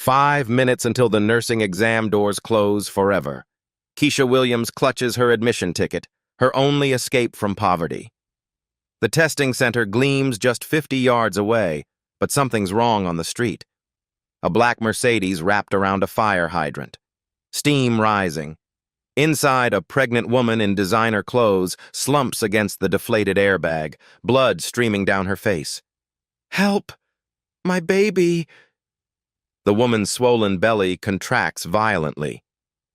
5 minutes until the nursing exam doors close forever. Keisha Williams clutches her admission ticket, her only escape from poverty. The testing center gleams just 50 yards away, but something's wrong on the street. A black Mercedes wrapped around a fire hydrant. Steam rising. Inside, a pregnant woman in designer clothes slumps against the deflated airbag, blood streaming down her face. "Help! My baby!" The woman's swollen belly contracts violently.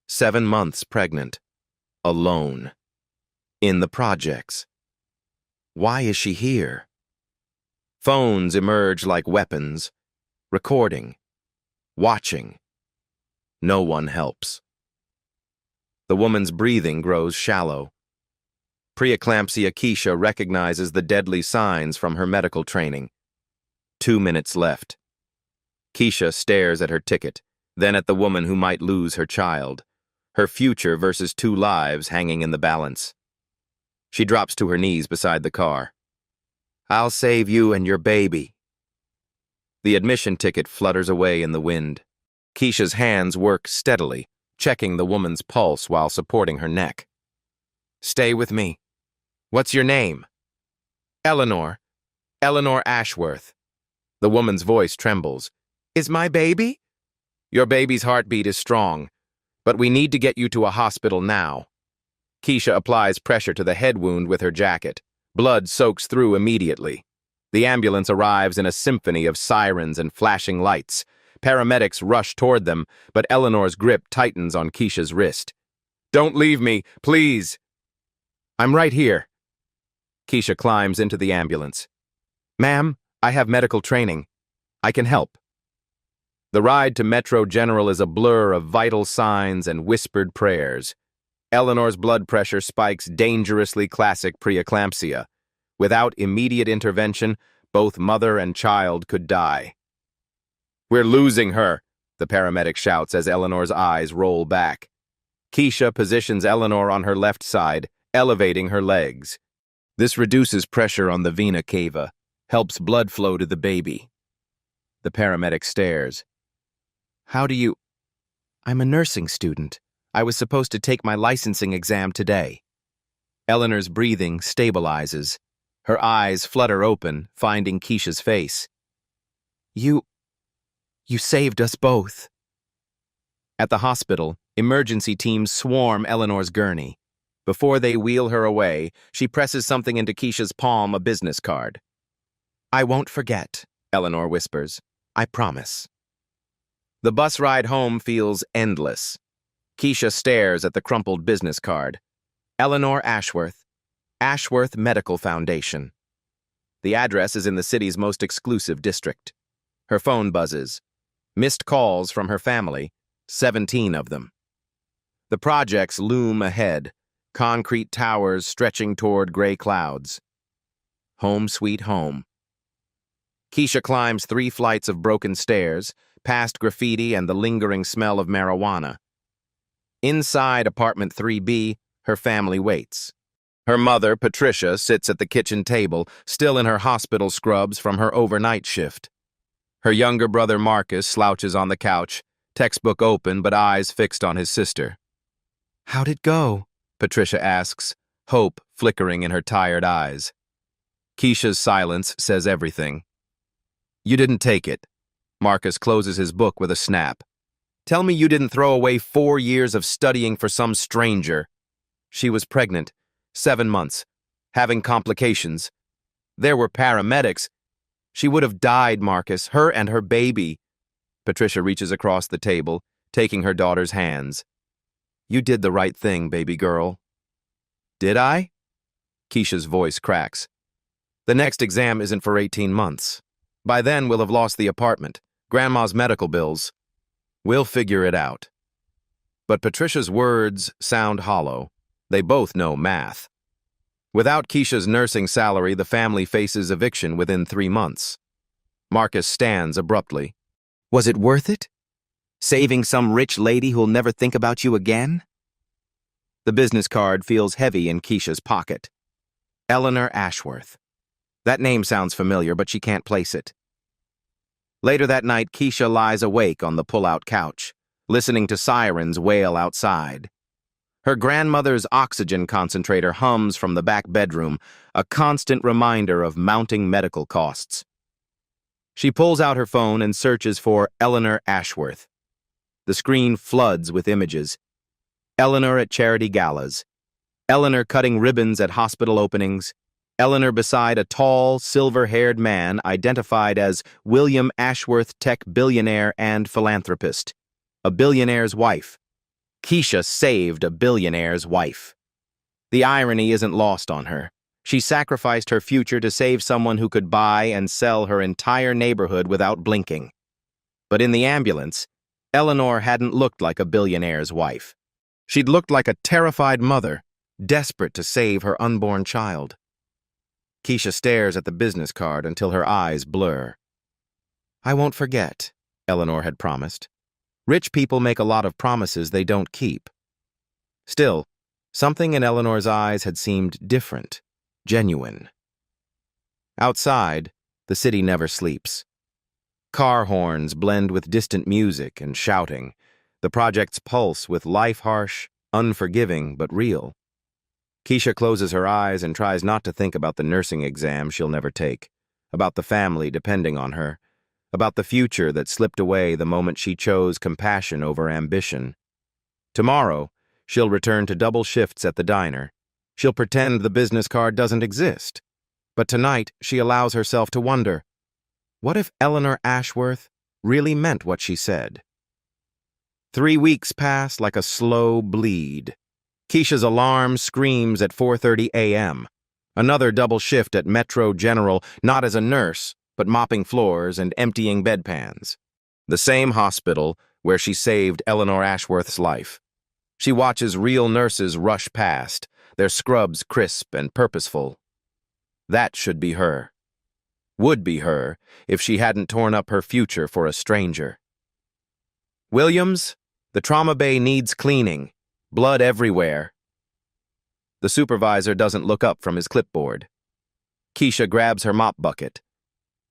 7 months pregnant. Alone. In the projects. Why is she here? Phones emerge like weapons. Recording. Watching. No one helps. The woman's breathing grows shallow. Preeclampsia Keisha recognizes the deadly signs from her medical training. 2 minutes left. Keisha stares at her ticket, then at the woman who might lose her child. Her future versus 2 lives hanging in the balance. She drops to her knees beside the car. "I'll save you and your baby." The admission ticket flutters away in the wind. Keisha's hands work steadily, checking the woman's pulse while supporting her neck. "Stay with me. What's your name?" "Eleanor. Eleanor Ashworth." The woman's voice trembles. "Is my baby?" "Your baby's heartbeat is strong, but we need to get you to a hospital now." Keisha applies pressure to the head wound with her jacket. Blood soaks through immediately. The ambulance arrives in a symphony of sirens and flashing lights. Paramedics rush toward them, but Eleanor's grip tightens on Keisha's wrist. "Don't leave me, please." "I'm right here." Keisha climbs into the ambulance. "Ma'am, I have medical training. I can help." The ride to Metro General is a blur of vital signs and whispered prayers. Eleanor's blood pressure spikes dangerously classic preeclampsia. Without immediate intervention, both mother and child could die. "We're losing her," the paramedic shouts as Eleanor's eyes roll back. Keisha positions Eleanor on her left side, elevating her legs. This reduces pressure on the vena cava, helps blood flow to the baby. The paramedic stares. "How do you—" "I'm a nursing student. I was supposed to take my licensing exam today." Eleanor's breathing stabilizes. Her eyes flutter open, finding Keisha's face. You saved us both." At the hospital, emergency teams swarm Eleanor's gurney. Before they wheel her away, she presses something into Keisha's palm, a business card. "I won't forget," Eleanor whispers. "I promise." The bus ride home feels endless. Keisha stares at the crumpled business card. Eleanor Ashworth, Ashworth Medical Foundation. The address is in the city's most exclusive district. Her phone buzzes. Missed calls from her family, 17 of them. The projects loom ahead, concrete towers stretching toward gray clouds. Home sweet home. Keisha climbs 3 flights of broken stairs, past graffiti and the lingering smell of marijuana. Inside apartment 3B, her family waits. Her mother, Patricia, sits at the kitchen table, still in her hospital scrubs from her overnight shift. Her younger brother, Marcus, slouches on the couch, textbook open but eyes fixed on his sister. "How'd it go?" Patricia asks, hope flickering in her tired eyes. Keisha's silence says everything. "You didn't take it." Marcus closes his book with a snap. "Tell me you didn't throw away 4 years of studying for some stranger." She was pregnant, 7 months, having complications. There were paramedics. She would have died, Marcus, her and her baby. Patricia reaches across the table, taking her daughter's hands. "You did the right thing, baby girl." "Did I?" Keisha's voice cracks. "The next exam isn't for 18 months. By then, we'll have lost the apartment, Grandma's medical bills. We'll figure it out." But Patricia's words sound hollow. They both know math. Without Keisha's nursing salary, the family faces eviction within 3 months. Marcus stands abruptly. "Was it worth it? Saving some rich lady who'll never think about you again?" The business card feels heavy in Keisha's pocket. Eleanor Ashworth. That name sounds familiar, but she can't place it. Later that night, Keisha lies awake on the pull-out couch, listening to sirens wail outside. Her grandmother's oxygen concentrator hums from the back bedroom, a constant reminder of mounting medical costs. She pulls out her phone and searches for Eleanor Ashworth. The screen floods with images. Eleanor at charity galas. Eleanor cutting ribbons at hospital openings. Eleanor beside a tall, silver-haired man identified as William Ashworth, tech billionaire and philanthropist. A billionaire's wife. Keisha saved a billionaire's wife. The irony isn't lost on her. She sacrificed her future to save someone who could buy and sell her entire neighborhood without blinking. But in the ambulance, Eleanor hadn't looked like a billionaire's wife. She'd looked like a terrified mother, desperate to save her unborn child. Keisha stares at the business card until her eyes blur. "I won't forget," Eleanor had promised. Rich people make a lot of promises they don't keep. Still, something in Eleanor's eyes had seemed different, genuine. Outside, the city never sleeps. Car horns blend with distant music and shouting, the project's pulse with life harsh, unforgiving, but real. Keisha closes her eyes and tries not to think about the nursing exam she'll never take, about the family depending on her, about the future that slipped away the moment she chose compassion over ambition. Tomorrow, she'll return to double shifts at the diner. She'll pretend the business card doesn't exist. But tonight, she allows herself to wonder, what if Eleanor Ashworth really meant what she said? 3 weeks pass like a slow bleed. Keisha's alarm screams at 4:30 a.m. Another double shift at Metro General, not as a nurse, but mopping floors and emptying bedpans. The same hospital where she saved Eleanor Ashworth's life. She watches real nurses rush past, their scrubs crisp and purposeful. That should be her. Would be her if she hadn't torn up her future for a stranger. "Williams, the trauma bay needs cleaning. Blood everywhere." The supervisor doesn't look up from his clipboard. Keisha grabs her mop bucket.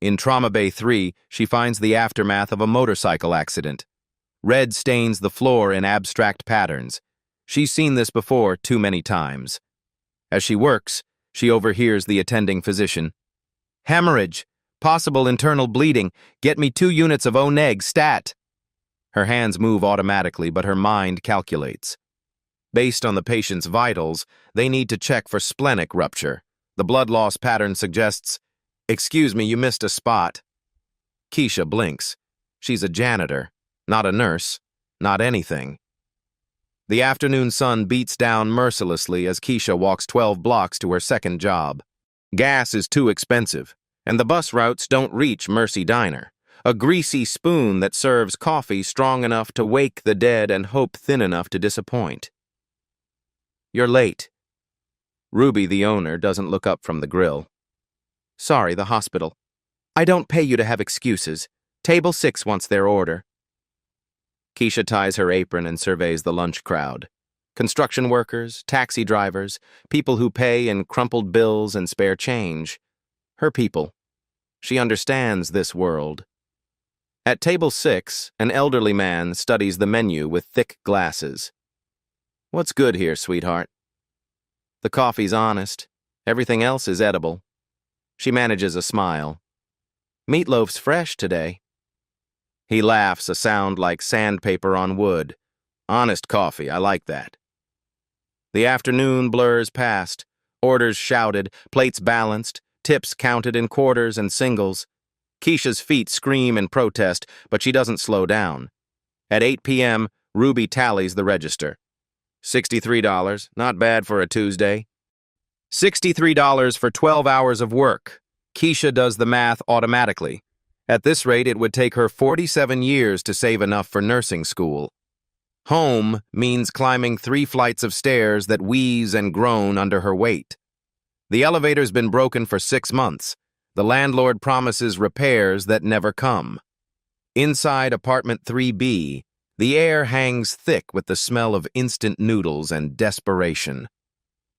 In Trauma Bay 3, she finds the aftermath of a motorcycle accident. Red stains the floor in abstract patterns. She's seen this before too many times. As she works, she overhears the attending physician. "Hemorrhage, possible internal bleeding, get me 2 units of O-neg stat." Her hands move automatically, but her mind calculates. Based on the patient's vitals, they need to check for splenic rupture. The blood loss pattern suggests, "Excuse me, you missed a spot." Keisha blinks. She's a janitor, not a nurse, not anything. The afternoon sun beats down mercilessly as Keisha walks 12 blocks to her second job. Gas is too expensive, and the bus routes don't reach Mercy Diner, a greasy spoon that serves coffee strong enough to wake the dead and hope thin enough to disappoint. "You're late." Ruby, the owner, doesn't look up from the grill. "Sorry, the hospital. I don't pay you to have excuses. Table 6 wants their order." Keisha ties her apron and surveys the lunch crowd. Construction workers, taxi drivers, people who pay in crumpled bills and spare change. Her people. She understands this world. At table 6, an elderly man studies the menu with thick glasses. "What's good here, sweetheart?" The coffee's honest. Everything else is edible. She manages a smile. "Meatloaf's fresh today." He laughs, a sound like sandpaper on wood. "Honest coffee, I like that." The afternoon blurs past, orders shouted, plates balanced, tips counted in quarters and singles. Keisha's feet scream in protest, but she doesn't slow down. At 8 p.m., Ruby tallies the register. $63, not bad for a Tuesday. $63 for 12 hours of work. Keisha does the math automatically. At this rate, it would take her 47 years to save enough for nursing school. Home means climbing 3 flights of stairs that wheeze and groan under her weight. The elevator's been broken for 6 months. The landlord promises repairs that never come. Inside apartment 3B, the air hangs thick with the smell of instant noodles and desperation.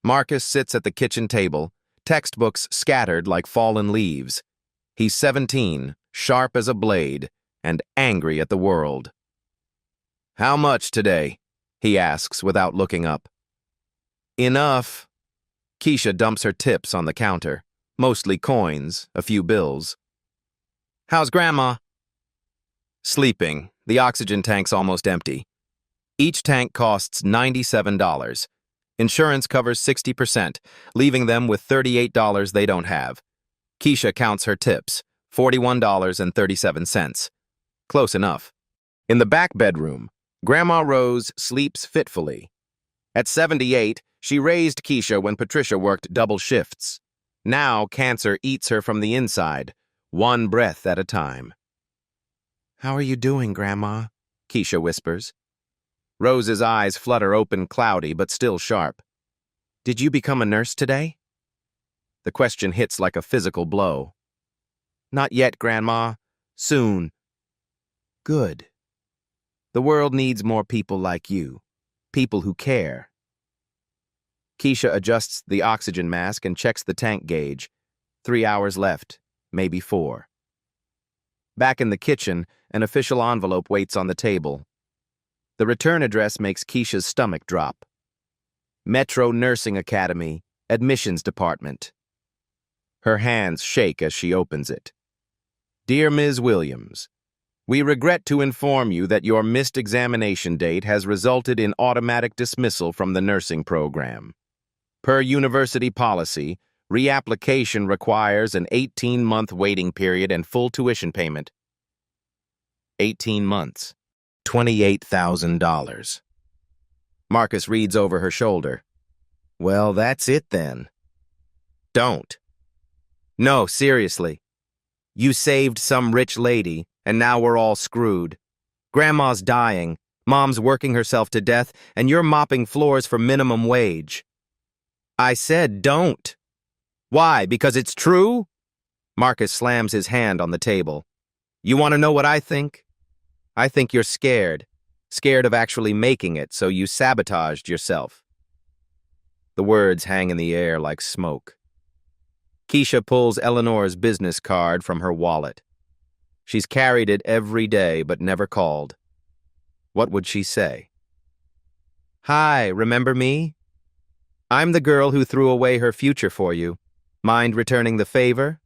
Marcus sits at the kitchen table, textbooks scattered like fallen leaves. He's 17, sharp as a blade, and angry at the world. "How much today?" he asks without looking up. "Enough." Keisha dumps her tips on the counter, mostly coins, a few bills. "How's Grandma?" "Sleeping. The oxygen tank's almost empty. Each tank costs $97. Insurance covers 60%, leaving them with $38 they don't have. Keisha counts her tips, $41.37. Close enough. In the back bedroom, Grandma Rose sleeps fitfully. At 78, she raised Keisha when Patricia worked double shifts. Now cancer eats her from the inside, one breath at a time. "How are you doing, Grandma?" Keisha whispers. Rose's eyes flutter open, cloudy, but still sharp. "Did you become a nurse today?" The question hits like a physical blow. "Not yet, Grandma. Soon." "Good. The world needs more people like you, people who care." Keisha adjusts the oxygen mask and checks the tank gauge. 3 hours left, maybe 4. Back in the kitchen, an official envelope waits on the table. The return address makes Keisha's stomach drop. Metro Nursing Academy, Admissions Department. Her hands shake as she opens it. "Dear Ms. Williams, we regret to inform you that your missed examination date has resulted in automatic dismissal from the nursing program. Per university policy, reapplication requires an 18-month waiting period and full tuition payment." 18 months. $28,000. Marcus reads over her shoulder. "Well, that's it then." "Don't." "No, seriously. You saved some rich lady, and now we're all screwed. Grandma's dying, Mom's working herself to death, and you're mopping floors for minimum wage." "I said don't." "Why, because it's true?" Marcus slams his hand on the table. "You want to know what I think? I think you're scared of actually making it, so you sabotaged yourself." The words hang in the air like smoke. Keisha pulls Eleanor's business card from her wallet. She's carried it every day but never called. What would she say? "Hi, remember me? I'm the girl who threw away her future for you. Mind returning the favor?"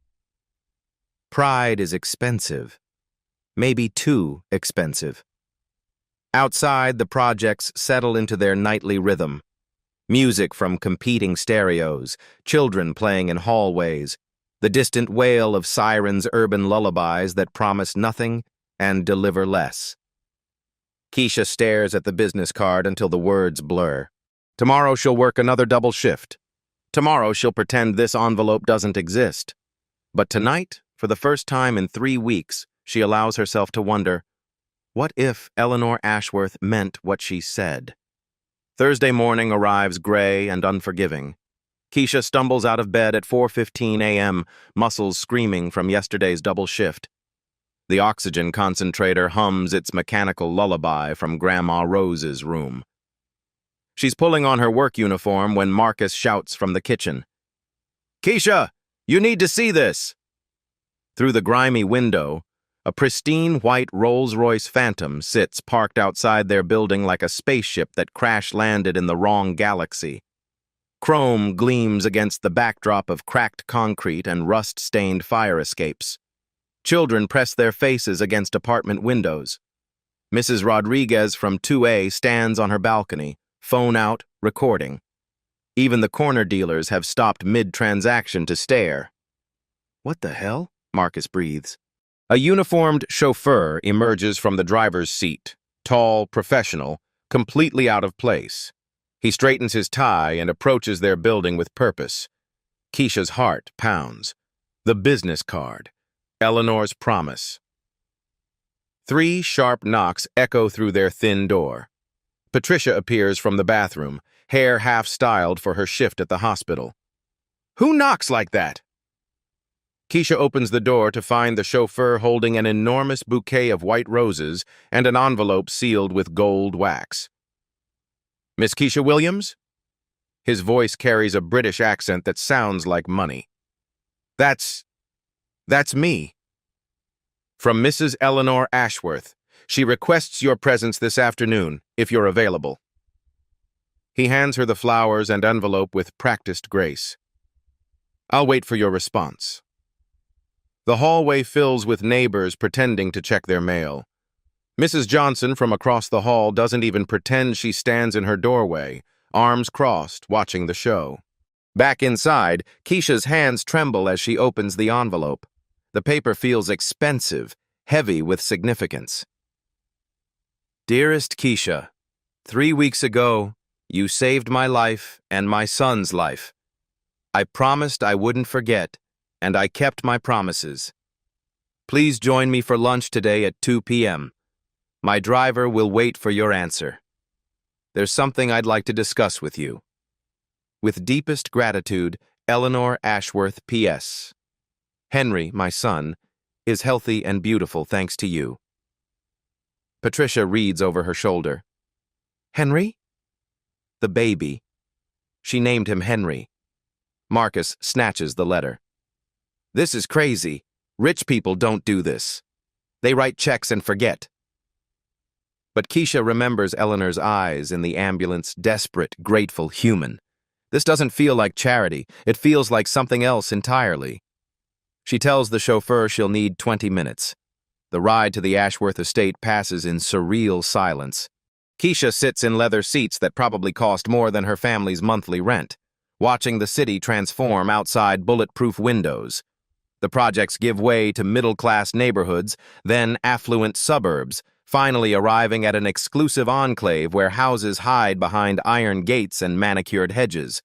Pride is expensive. Maybe too expensive. Outside, the projects settle into their nightly rhythm. Music from competing stereos, children playing in hallways, the distant wail of sirens' urban lullabies that promise nothing and deliver less. Keisha stares at the business card until the words blur. Tomorrow she'll work another double shift. Tomorrow she'll pretend this envelope doesn't exist. But tonight, for the first time in 3 weeks, she allows herself to wonder, what if Eleanor Ashworth meant what she said? Thursday morning arrives gray and unforgiving. Keisha stumbles out of bed at 4:15 a.m., muscles screaming from yesterday's double shift. The oxygen concentrator hums its mechanical lullaby from Grandma Rose's room. She's pulling on her work uniform when Marcus shouts from the kitchen. "Keisha, you need to see this!" Through the grimy window, a pristine white Rolls-Royce Phantom sits parked outside their building like a spaceship that crash-landed in the wrong galaxy. Chrome gleams against the backdrop of cracked concrete and rust-stained fire escapes. Children press their faces against apartment windows. Mrs. Rodriguez from 2A stands on her balcony, phone out, recording. Even the corner dealers have stopped mid-transaction to stare. "What the hell?" Marcus breathes. A uniformed chauffeur emerges from the driver's seat, tall, professional, completely out of place. He straightens his tie and approaches their building with purpose. Keisha's heart pounds. The business card. Eleanor's promise. 3 sharp knocks echo through their thin door. Patricia appears from the bathroom, hair half-styled for her shift at the hospital. "Who knocks like that?" Keisha opens the door to find the chauffeur holding an enormous bouquet of white roses and an envelope sealed with gold wax. "Miss Keisha Williams?" His voice carries a British accent that sounds like money. That's me." From Mrs. Eleanor Ashworth. She requests your presence this afternoon, if you're available. He hands her the flowers and envelope with practiced grace. I'll wait for your response. The hallway fills with neighbors pretending to check their mail. Mrs. Johnson from across the hall doesn't even pretend she stands in her doorway, arms crossed, watching the show. Back inside, Keisha's hands tremble as she opens the envelope. The paper feels expensive, heavy with significance. Dearest Keisha, 3 weeks ago, you saved my life and my son's life. I promised I wouldn't forget, and I kept my promises. Please join me for lunch today at 2 p.m. My driver will wait for your answer. There's something I'd like to discuss with you. With deepest gratitude, Eleanor Ashworth, P.S. Henry, my son, is healthy and beautiful thanks to you. Patricia reads over her shoulder. Henry? The baby. She named him Henry. Marcus snatches the letter. This is crazy. Rich people don't do this. They write checks and forget. But Keisha remembers Eleanor's eyes in the ambulance, desperate, grateful, human. This doesn't feel like charity. It feels like something else entirely. She tells the chauffeur she'll need 20 minutes. The ride to the Ashworth estate passes in surreal silence. Keisha sits in leather seats that probably cost more than her family's monthly rent, watching the city transform outside bulletproof windows. The projects give way to middle-class neighborhoods, then affluent suburbs, finally arriving at an exclusive enclave where houses hide behind iron gates and manicured hedges.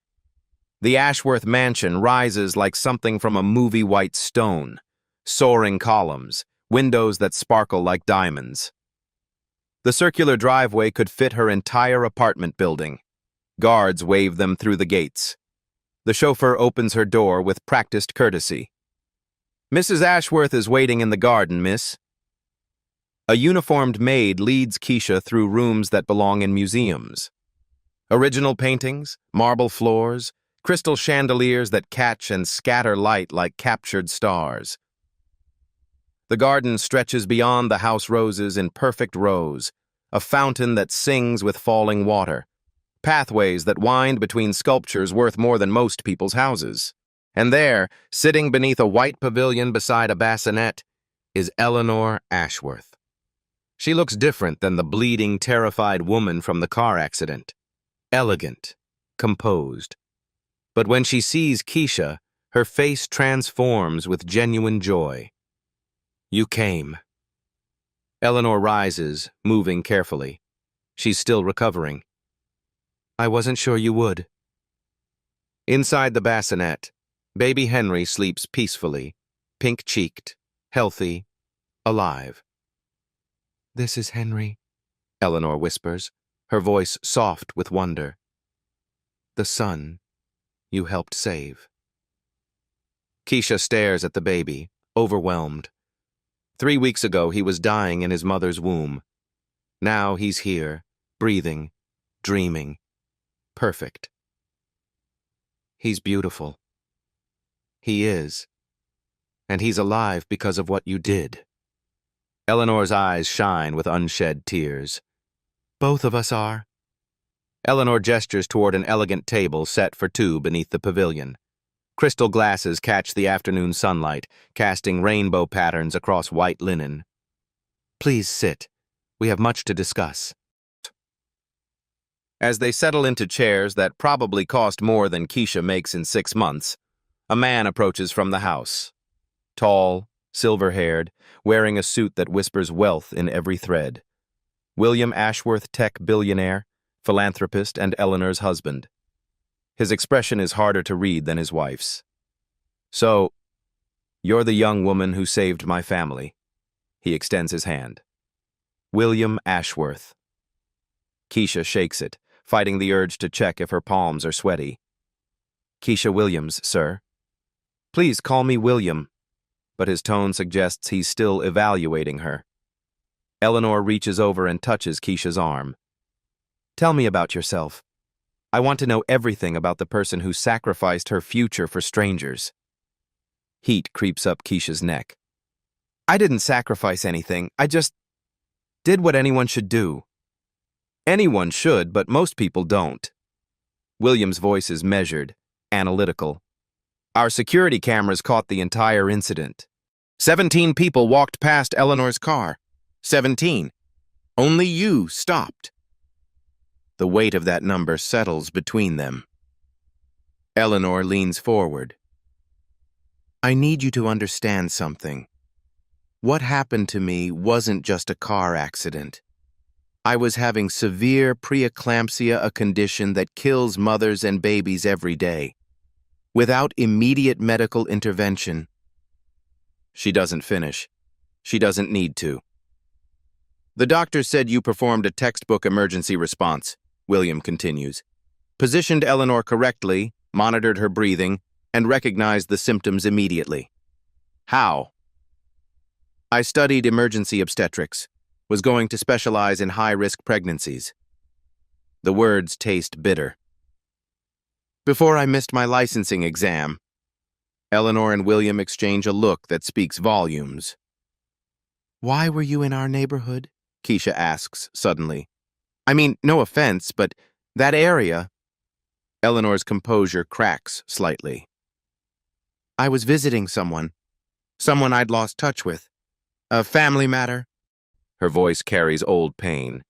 The Ashworth mansion rises like something from a movie white stone, soaring columns, windows that sparkle like diamonds. The circular driveway could fit her entire apartment building. Guards wave them through the gates. The chauffeur opens her door with practiced courtesy. Mrs. Ashworth is waiting in the garden, miss. A uniformed maid leads Keisha through rooms that belong in museums. Original paintings, marble floors, crystal chandeliers that catch and scatter light like captured stars. The garden stretches beyond the house roses in perfect rows, a fountain that sings with falling water, pathways that wind between sculptures worth more than most people's houses. And there, sitting beneath a white pavilion beside a bassinet, is Eleanor Ashworth. She looks different than the bleeding, terrified woman from the car accident. Elegant, composed. But when she sees Keisha, her face transforms with genuine joy. You came. Eleanor rises, moving carefully. She's still recovering. I wasn't sure you would. Inside the bassinet, baby Henry sleeps peacefully, pink-cheeked, healthy, alive. This is Henry, Eleanor whispers, her voice soft with wonder. The son you helped save. Keisha stares at the baby, overwhelmed. 3 weeks ago, he was dying in his mother's womb. Now he's here, breathing, dreaming, perfect. He's beautiful. He is. And he's alive because of what you did. Eleanor's eyes shine with unshed tears. Both of us are. Eleanor gestures toward an elegant table set for two beneath the pavilion. Crystal glasses catch the afternoon sunlight, casting rainbow patterns across white linen. Please sit. We have much to discuss. As they settle into chairs that probably cost more than Keisha makes in 6 months, a man approaches from the house. Tall, silver-haired, wearing a suit that whispers wealth in every thread. William Ashworth, tech billionaire, philanthropist, and Eleanor's husband. His expression is harder to read than his wife's. So, you're the young woman who saved my family. He extends his hand. William Ashworth. Keisha shakes it, fighting the urge to check if her palms are sweaty. Keisha Williams, sir. Please call me William. But his tone suggests he's still evaluating her. Eleanor reaches over and touches Keisha's arm. Tell me about yourself. I want to know everything about the person who sacrificed her future for strangers. Heat creeps up Keisha's neck. I didn't sacrifice anything. I just did what anyone should do. Anyone should, but most people don't. William's voice is measured, analytical. Our security cameras caught the entire incident. 17 people walked past Eleanor's car. 17. Only you stopped. The weight of that number settles between them. Eleanor leans forward. I need you to understand something. What happened to me wasn't just a car accident. I was having severe preeclampsia, a condition that kills mothers and babies every day. Without immediate medical intervention. She doesn't finish. She doesn't need to. The doctor said you performed a textbook emergency response, William continues. Positioned Eleanor correctly, monitored her breathing, and recognized the symptoms immediately. How? I studied emergency obstetrics, was going to specialize in high-risk pregnancies. The words taste bitter. Before I missed my licensing exam, Eleanor and William exchange a look that speaks volumes. Why were you in our neighborhood? Keisha asks suddenly. I mean, no offense, but that area... Eleanor's composure cracks slightly. I was visiting someone I'd lost touch with. A family matter. Her voice carries old pain.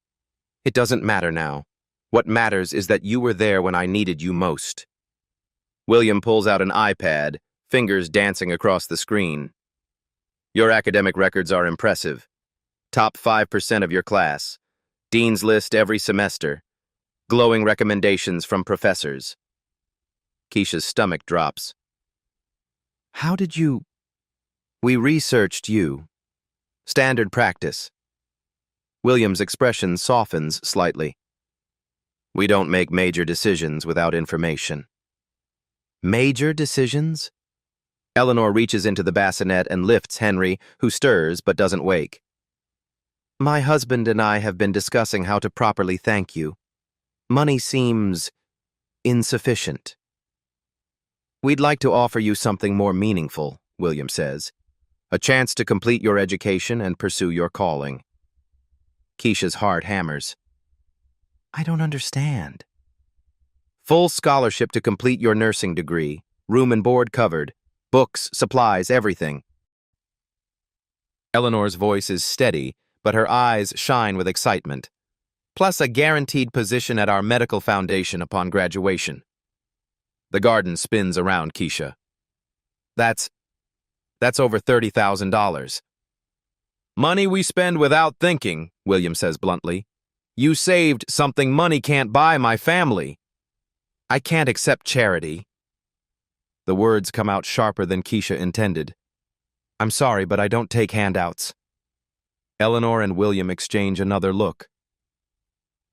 It doesn't matter now. What matters is that you were there when I needed you most. William pulls out an iPad, fingers dancing across the screen. Your academic records are impressive. Top 5% of your class. Dean's list every semester. Glowing recommendations from professors. Keisha's stomach drops. How did you... We researched you. Standard practice. William's expression softens slightly. We don't make major decisions without information. Major decisions? Eleanor reaches into the bassinet and lifts Henry, who stirs but doesn't wake. My husband and I have been discussing how to properly thank you. Money seems insufficient. We'd like to offer you something more meaningful, William says. A chance to complete your education and pursue your calling. Keisha's heart hammers. I don't understand. Full scholarship to complete your nursing degree, room and board covered, books, supplies, everything. Eleanor's voice is steady, but her eyes shine with excitement. Plus a guaranteed position at our medical foundation upon graduation. The garden spins around Keisha. That's over $30,000. Money we spend without thinking, William says bluntly. You saved something money can't buy my family. I can't accept charity. The words come out sharper than Keisha intended. I'm sorry, but I don't take handouts. Eleanor and William exchange another look.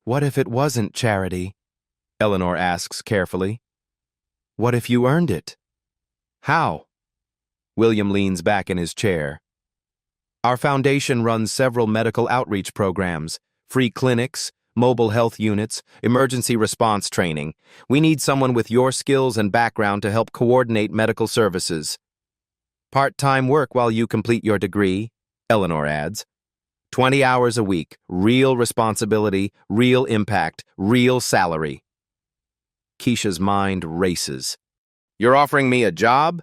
What if it wasn't charity? Eleanor asks carefully. What if you earned it? How? William leans back in his chair. Our foundation runs several medical outreach programs, free clinics, mobile health units, emergency response training. We need someone with your skills and background to help coordinate medical services. Part-time work while you complete your degree, Eleanor adds. 20 hours a week, real responsibility, real impact, real salary. Keisha's mind races. You're offering me a job?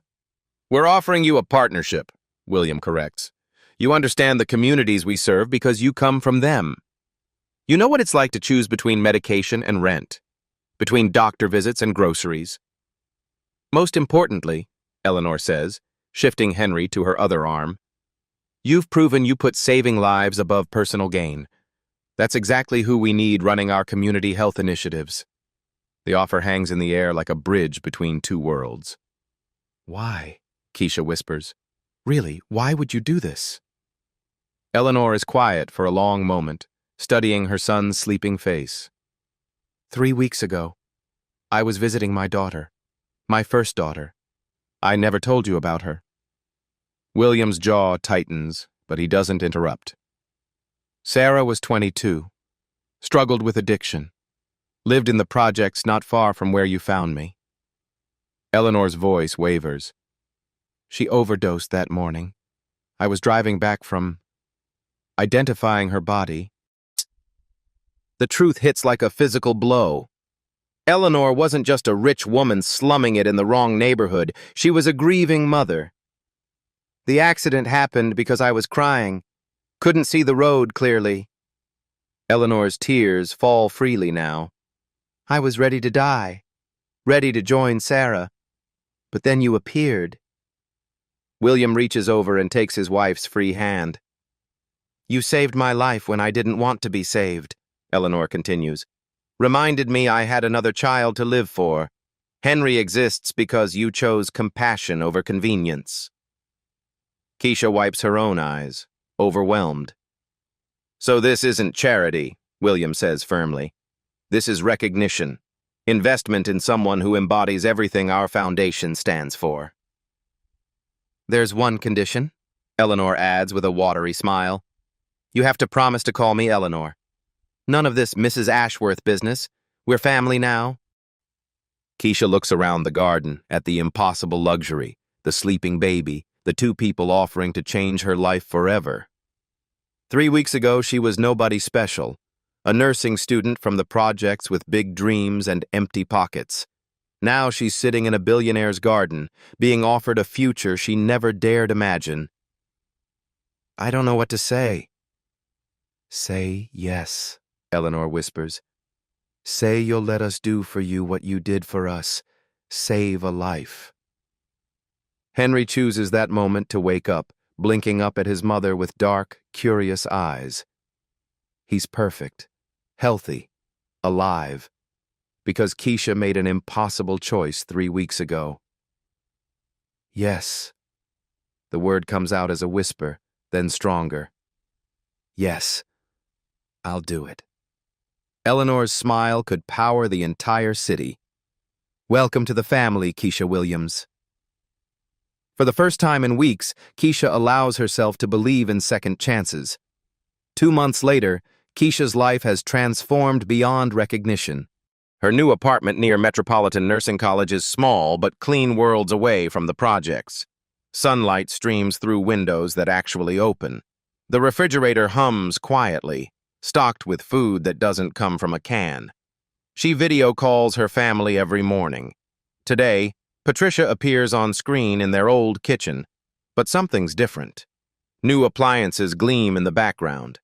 We're offering you a partnership, William corrects. You understand the communities we serve because you come from them. You know what it's like to choose between medication and rent, between doctor visits and groceries. Most importantly, Eleanor says, shifting Henry to her other arm, you've proven you put saving lives above personal gain. That's exactly who we need running our community health initiatives. The offer hangs in the air like a bridge between two worlds. Why? Keisha whispers. Really, why would you do this? Eleanor is quiet for a long moment, studying her son's sleeping face. 3 weeks ago, I was visiting my daughter, my first daughter. I never told you about her. William's jaw tightens, but he doesn't interrupt. Sarah was 22, struggled with addiction, lived in the projects not far from where you found me. Eleanor's voice wavers. She overdosed that morning. I was driving back from identifying her body. The truth hits like a physical blow. Eleanor wasn't just a rich woman slumming it in the wrong neighborhood. She was a grieving mother. The accident happened because I was crying. Couldn't see the road clearly. Eleanor's tears fall freely now. I was ready to die, ready to join Sarah. But then you appeared. William reaches over and takes his wife's free hand. You saved my life when I didn't want to be saved, Eleanor continues. Reminded me I had another child to live for. Henry exists because you chose compassion over convenience. Keisha wipes her own eyes, overwhelmed. So this isn't charity, William says firmly. This is recognition, investment in someone who embodies everything our foundation stands for. There's one condition, Eleanor adds with a watery smile. You have to promise to call me Eleanor. None of this Mrs. Ashworth business. We're family now. Keisha looks around the garden at the impossible luxury, the sleeping baby, the two people offering to change her life forever. 3 weeks ago, she was nobody special, a nursing student from the projects with big dreams and empty pockets. Now she's sitting in a billionaire's garden, being offered a future she never dared imagine. I don't know what to say. Say yes, Eleanor whispers. Say you'll let us do for you what you did for us. Save a life. Henry chooses that moment to wake up, blinking up at his mother with dark, curious eyes. He's perfect, healthy, alive, because Keisha made an impossible choice 3 weeks ago. Yes. The word comes out as a whisper, then stronger. Yes, I'll do it. Eleanor's smile could power the entire city. Welcome to the family, Keisha Williams. For the first time in weeks, Keisha allows herself to believe in second chances. 2 months later, Keisha's life has transformed beyond recognition. Her new apartment near Metropolitan Nursing College is small but clean worlds away from the projects. Sunlight streams through windows that actually open. The refrigerator hums quietly, stocked with food that doesn't come from a can. She video calls her family every morning. Today, Patricia appears on screen in their old kitchen, but something's different. New appliances gleam in the background.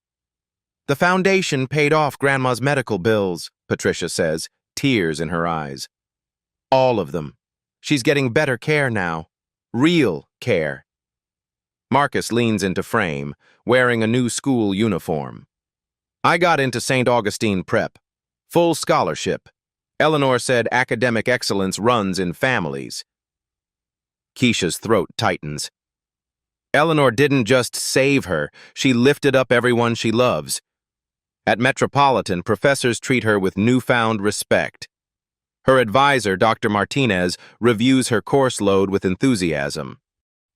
The foundation paid off Grandma's medical bills, Patricia says, tears in her eyes. All of them. She's getting better care now. Real care. Marcus leans into frame, wearing a new school uniform. I got into St. Augustine Prep. Full scholarship. Eleanor said academic excellence runs in families. Keisha's throat tightens. Eleanor didn't just save her, she lifted up everyone she loves. At Metropolitan, professors treat her with newfound respect. Her advisor, Dr. Martinez, reviews her course load with enthusiasm.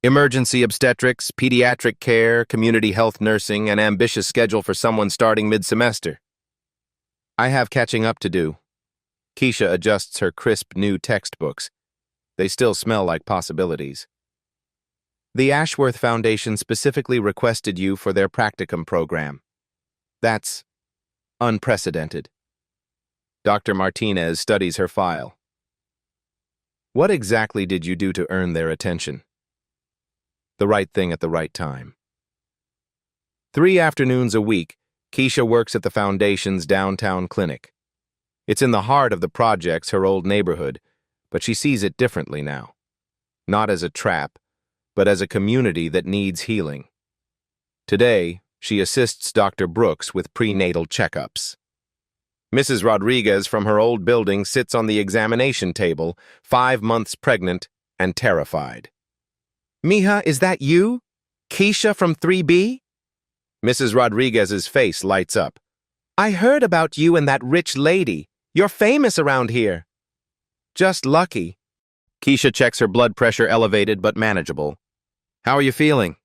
Emergency obstetrics, pediatric care, community health nursing, an ambitious schedule for someone starting mid-semester. I have catching up to do. Keisha adjusts her crisp new textbooks. They still smell like possibilities. The Ashworth Foundation specifically requested you for their practicum program. That's unprecedented. Dr. Martinez studies her file. What exactly did you do to earn their attention? The right thing at the right time. 3 afternoons a week, Keisha works at the Foundation's downtown clinic. It's in the heart of the projects, her old neighborhood, but she sees it differently now. Not as a trap, but as a community that needs healing. Today, she assists Dr. Brooks with prenatal checkups. Mrs. Rodriguez from her old building sits on the examination table, 5 months pregnant and terrified. Mija, is that you? Keisha from 3B? Mrs. Rodriguez's face lights up. I heard about you and that rich lady. You're famous around here. Just lucky. Keisha checks her blood pressure elevated but manageable. How are you feeling?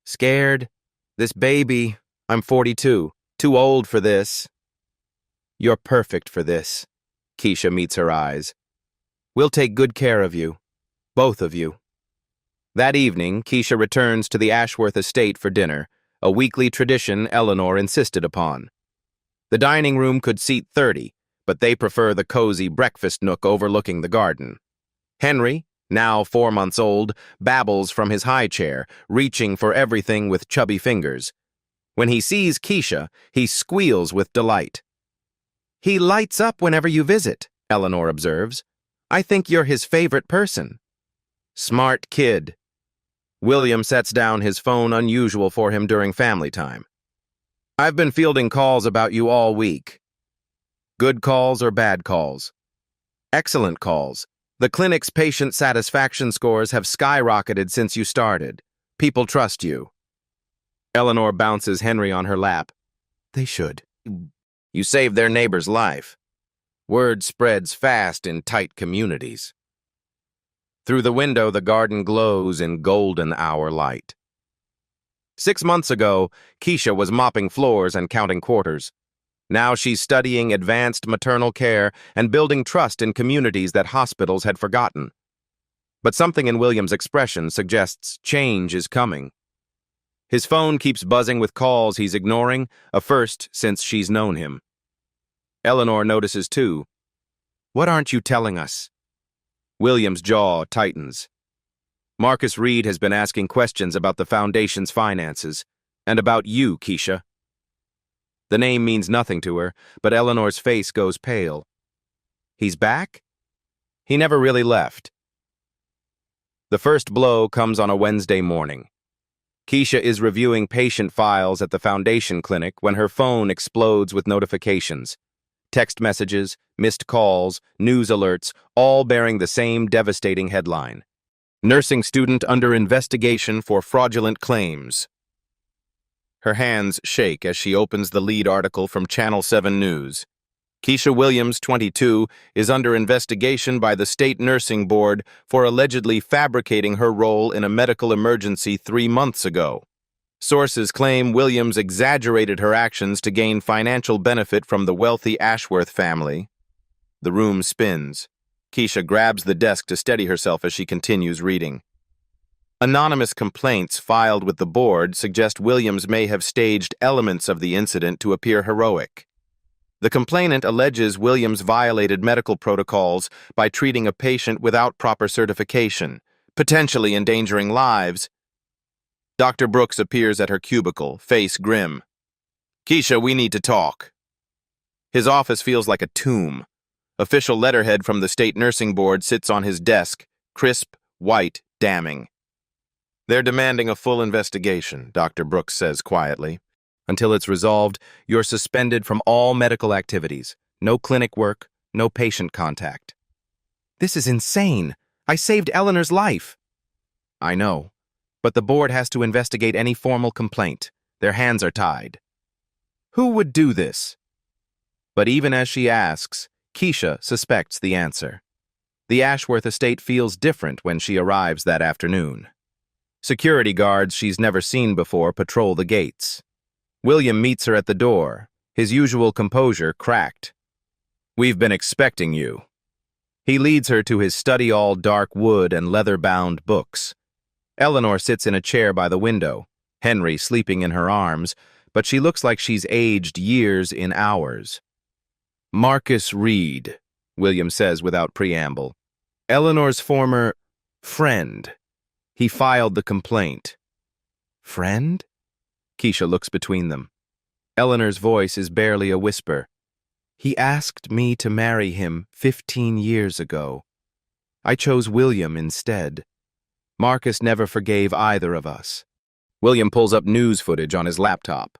Scared. This baby, I'm 42. Too old for this. You're perfect for this. Keisha meets her eyes. We'll take good care of you. Both of you. That evening, Keisha returns to the Ashworth estate for dinner, a weekly tradition Eleanor insisted upon. The dining room could seat 30, but they prefer the cozy breakfast nook overlooking the garden. Henry, now 4 months old, babbles from his high chair, reaching for everything with chubby fingers. When he sees Keisha, he squeals with delight. "He lights up whenever you visit," Eleanor observes. "I think you're his favorite person." "Smart kid." William sets down his phone, unusual for him during family time. "I've been fielding calls about you all week." "Good calls or bad calls?" "Excellent calls. The clinic's patient satisfaction scores have skyrocketed since you started. People trust you." Eleanor bounces Henry on her lap. "They should. You saved their neighbor's life." Word spreads fast in tight communities. Through the window, the garden glows in golden hour light. 6 months ago, Keisha was mopping floors and counting quarters. Now she's studying advanced maternal care and building trust in communities that hospitals had forgotten. But something in William's expression suggests change is coming. His phone keeps buzzing with calls he's ignoring, a first since she's known him. Eleanor notices too. "What aren't you telling us?" William's jaw tightens. Marcus Reed has been asking questions about the foundation's finances, and about you, Keisha. The name means nothing to her, but Eleanor's face goes pale. He's back? He never really left. The first blow comes on a Wednesday morning. Keisha is reviewing patient files at the foundation clinic when her phone explodes with notifications. Text messages, missed calls, news alerts, all bearing the same devastating headline. Nursing student under investigation for fraudulent claims. Her hands shake as she opens the lead article from Channel 7 News. Keisha Williams, 22, is under investigation by the State Nursing Board for allegedly fabricating her role in a medical emergency 3 months ago. Sources claim Williams exaggerated her actions to gain financial benefit from the wealthy Ashworth family. The room spins. Keisha grabs the desk to steady herself as she continues reading. Anonymous complaints filed with the board suggest Williams may have staged elements of the incident to appear heroic. The complainant alleges Williams violated medical protocols by treating a patient without proper certification, potentially endangering lives. Dr. Brooks appears at her cubicle, face grim. "Keisha, we need to talk." His office feels like a tomb. Official letterhead from the State Nursing Board sits on his desk, crisp, white, damning. "They're demanding a full investigation," Dr. Brooks says quietly. "Until it's resolved, you're suspended from all medical activities. No clinic work, no patient contact." "This is insane. I saved Eleanor's life." "I know, but the board has to investigate any formal complaint. Their hands are tied." "Who would do this?" But even as she asks, Keisha suspects the answer. The Ashworth estate feels different when she arrives that afternoon. Security guards she's never seen before patrol the gates. William meets her at the door, his usual composure cracked. "We've been expecting you." He leads her to his study, all dark wood and leather-bound books. Eleanor sits in a chair by the window, Henry sleeping in her arms, but she looks like she's aged years in hours. "Marcus Reed," William says without preamble. "Eleanor's former friend. He filed the complaint." "Friend?" Keisha looks between them. Eleanor's voice is barely a whisper. "He asked me to marry him 15 years ago. I chose William instead. Marcus never forgave either of us." William pulls up news footage on his laptop.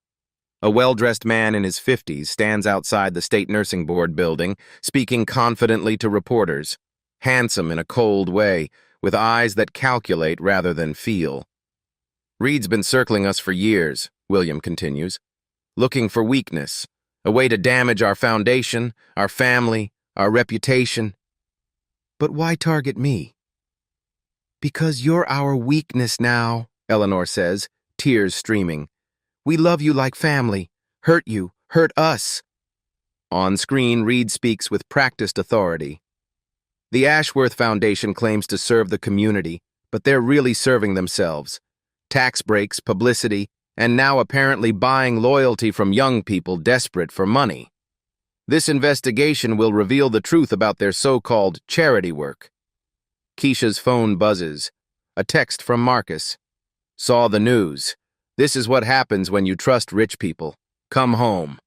A well-dressed man in his 50s stands outside the State Nursing Board building, speaking confidently to reporters, handsome in a cold way, with eyes that calculate rather than feel. "Reed's been circling us for years," William continues, "looking for weakness, a way to damage our foundation, our family, our reputation." "But why target me?" "Because you're our weakness now," Eleanor says, tears streaming. "We love you like family. Hurt you, hurt us." On screen, Reed speaks with practiced authority. "The Ashworth Foundation claims to serve the community, But they're really serving themselves. Tax breaks, publicity, and now apparently buying loyalty from young people desperate for money. This investigation will reveal the truth about their so-called charity work. Keisha's phone buzzes. A text from Marcus. Saw the news. This is what happens when you trust rich people. Come home.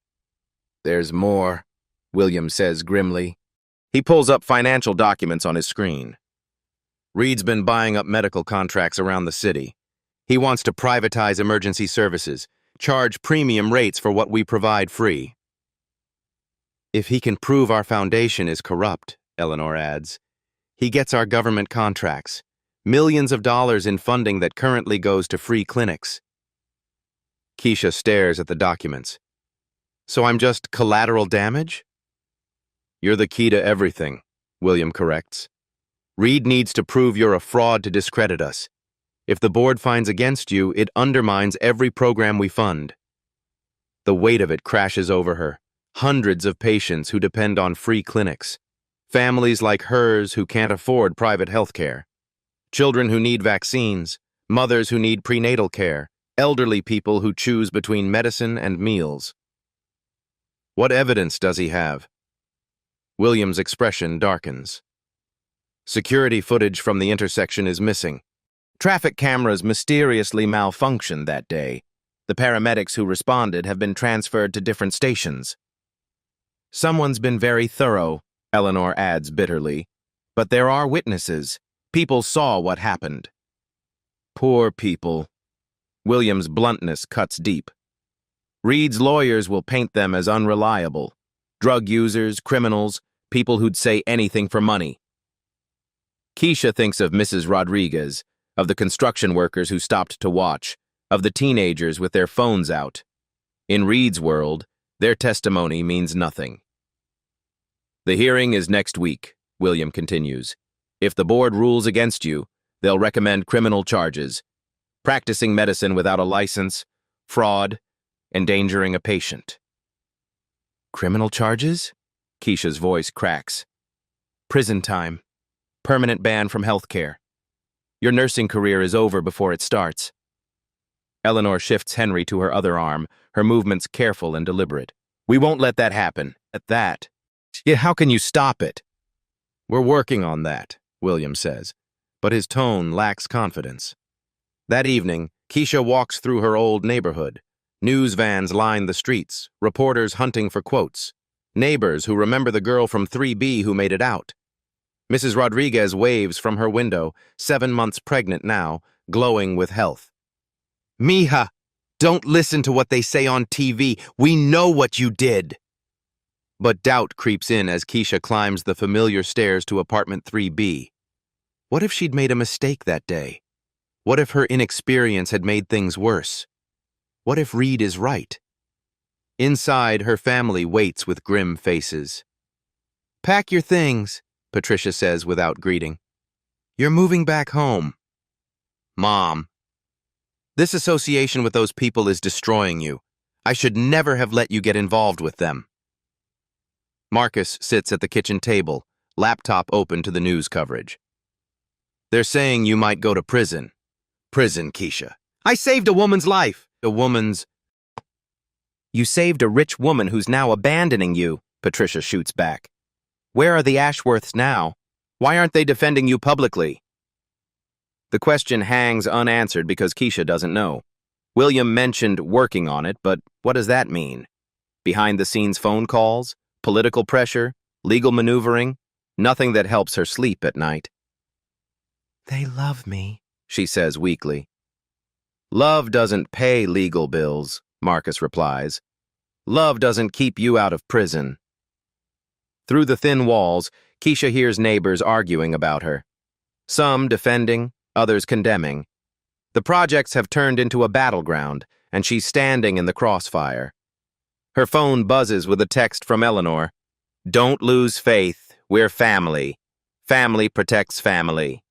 There's more, William says grimly. He pulls up financial documents on his screen. Reed's been buying up medical contracts around the city. He wants to privatize emergency services, charge premium rates for what we provide free. If he can prove our foundation is corrupt, Eleanor adds, he gets our government contracts, millions of dollars in funding that currently goes to free clinics. Keisha stares at the documents. So I'm just collateral damage? You're the key to everything, William corrects. Reed needs to prove you're a fraud to discredit us. If the board finds against you, it undermines every program we fund. The weight of it crashes over her. Hundreds of patients who depend on free clinics. Families like hers who can't afford private health care. Children who need vaccines. Mothers who need prenatal care. Elderly people who choose between medicine and meals. What evidence does he have? William's expression darkens. Security footage from the intersection is missing. Traffic cameras mysteriously malfunctioned that day. The paramedics who responded have been transferred to different stations. Someone's been very thorough, Eleanor adds bitterly. But there are witnesses. People saw what happened. Poor people. William's bluntness cuts deep. Reed's lawyers will paint them as unreliable. Drug users, criminals, people who'd say anything for money. Keisha thinks of Mrs. Rodriguez, of the construction workers who stopped to watch, of the teenagers with their phones out. In Reed's world, their testimony means nothing. The hearing is next week, William continues. If the board rules against you, they'll recommend criminal charges, practicing medicine without a license, fraud, endangering a patient. Criminal charges? Keisha's voice cracks. Prison time. Permanent ban from health care. Your nursing career is over before it starts. Eleanor shifts Henry to her other arm, her movements careful and deliberate. We won't let that happen. At that. Yet how can you stop it? We're working on that, William says, but his tone lacks confidence. That evening, Keisha walks through her old neighborhood. News vans line the streets, reporters hunting for quotes, neighbors who remember the girl from 3B who made it out. Mrs. Rodriguez waves from her window, 7 months pregnant now, glowing with health. Mija, don't listen to what they say on TV. We know what you did. But doubt creeps in as Keisha climbs the familiar stairs to apartment 3B. What if she'd made a mistake that day? What if her inexperience had made things worse? What if Reed is right? Inside, her family waits with grim faces. Pack your things, Patricia says without greeting. You're moving back home. Mom. This association with those people is destroying you. I should never have let you get involved with them. Marcus sits at the kitchen table, laptop open to the news coverage. They're saying you might go to prison. Prison, Keisha. I saved a woman's life. A woman's... You saved a rich woman who's now abandoning you, Patricia shoots back. Where are the Ashworths now? Why aren't they defending you publicly? The question hangs unanswered because Keisha doesn't know. William mentioned working on it, but what does that mean? Behind-the-scenes phone calls? Political pressure? Legal maneuvering? Nothing that helps her sleep at night. They love me, she says weakly. Love doesn't pay legal bills, Marcus replies. Love doesn't keep you out of prison. Through the thin walls, Keisha hears neighbors arguing about her. Some defending, others condemning. The projects have turned into a battleground, and she's standing in the crossfire. Her phone buzzes with a text from Eleanor. Don't lose faith. We're family. Family protects family.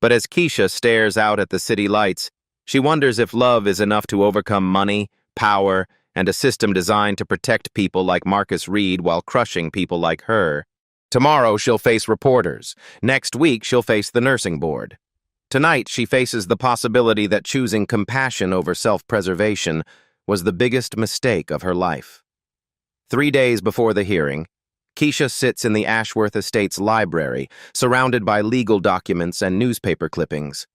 But as Keisha stares out at the city lights, she wonders if love is enough to overcome money, power, and a system designed to protect people like Marcus Reed while crushing people like her. Tomorrow she'll face reporters. Next week she'll face the nursing board. Tonight, she faces the possibility that choosing compassion over self-preservation was the biggest mistake of her life. 3 days before the hearing, Keisha sits in the Ashworth Estates library, surrounded by legal documents and newspaper clippings.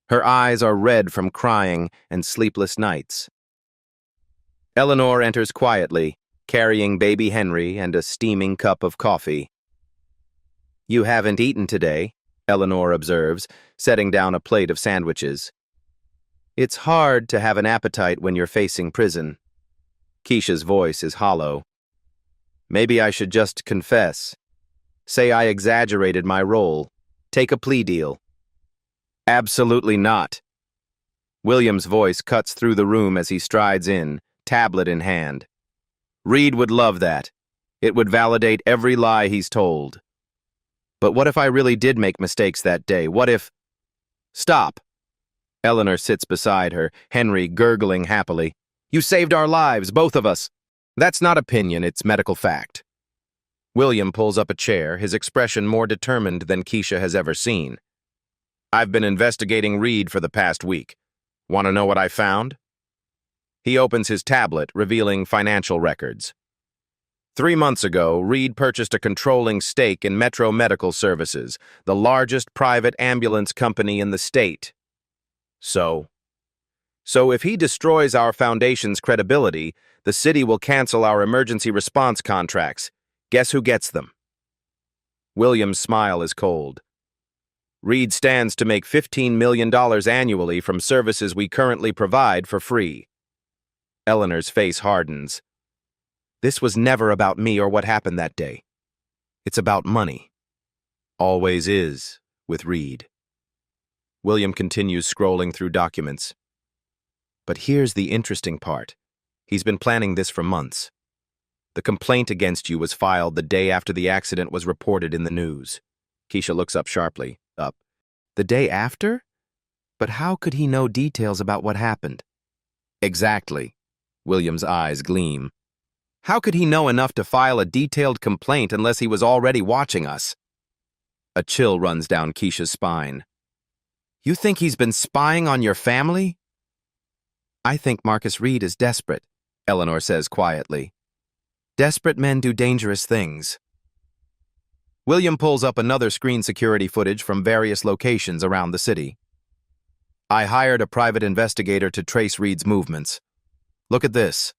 Her eyes are red from crying and sleepless nights. Eleanor enters quietly, carrying baby Henry and a steaming cup of coffee. "You haven't eaten today," Eleanor observes, setting down a plate of sandwiches. "It's hard to have an appetite when you're facing prison." Keisha's voice is hollow. "Maybe I should just confess. Say I exaggerated my role. Take a plea deal." "Absolutely not." William's voice cuts through the room as he strides in, tablet in hand. "Reed would love that. It would validate every lie he's told. But what if I really did make mistakes that day? What if—" "Stop." Eleanor sits beside her, Henry gurgling happily. "You saved our lives, both of us." "That's not opinion, it's medical fact." William pulls up a chair, his expression more determined than Keisha has ever seen. "I've been investigating Reed for the past week. Want to know what I found?" He opens his tablet, revealing financial records. 3 months ago, Reed purchased a controlling stake in Metro Medical Services, the largest private ambulance company in the state. So if he destroys our foundation's credibility, the city will cancel our emergency response contracts. Guess who gets them? William's smile is cold. Reed stands to make $15 million annually from services we currently provide for free. Eleanor's face hardens. "This was never about me or what happened that day. It's about money. Always is, with Reed." William continues scrolling through documents. "But here's the interesting part. He's been planning this for months. The complaint against you was filed the day after the accident was reported in the news." Keisha looks up sharply. "Up. The day after? But how could he know details about what happened?" "Exactly." William's eyes gleam. "How could he know enough to file a detailed complaint unless he was already watching us?" A chill runs down Keisha's spine. "You think he's been spying on your family?" "I think Marcus Reed is desperate," Eleanor says quietly. "Desperate men do dangerous things." William pulls up another screen security footage from various locations around the city. "I hired a private investigator to trace Reed's movements. Look at this."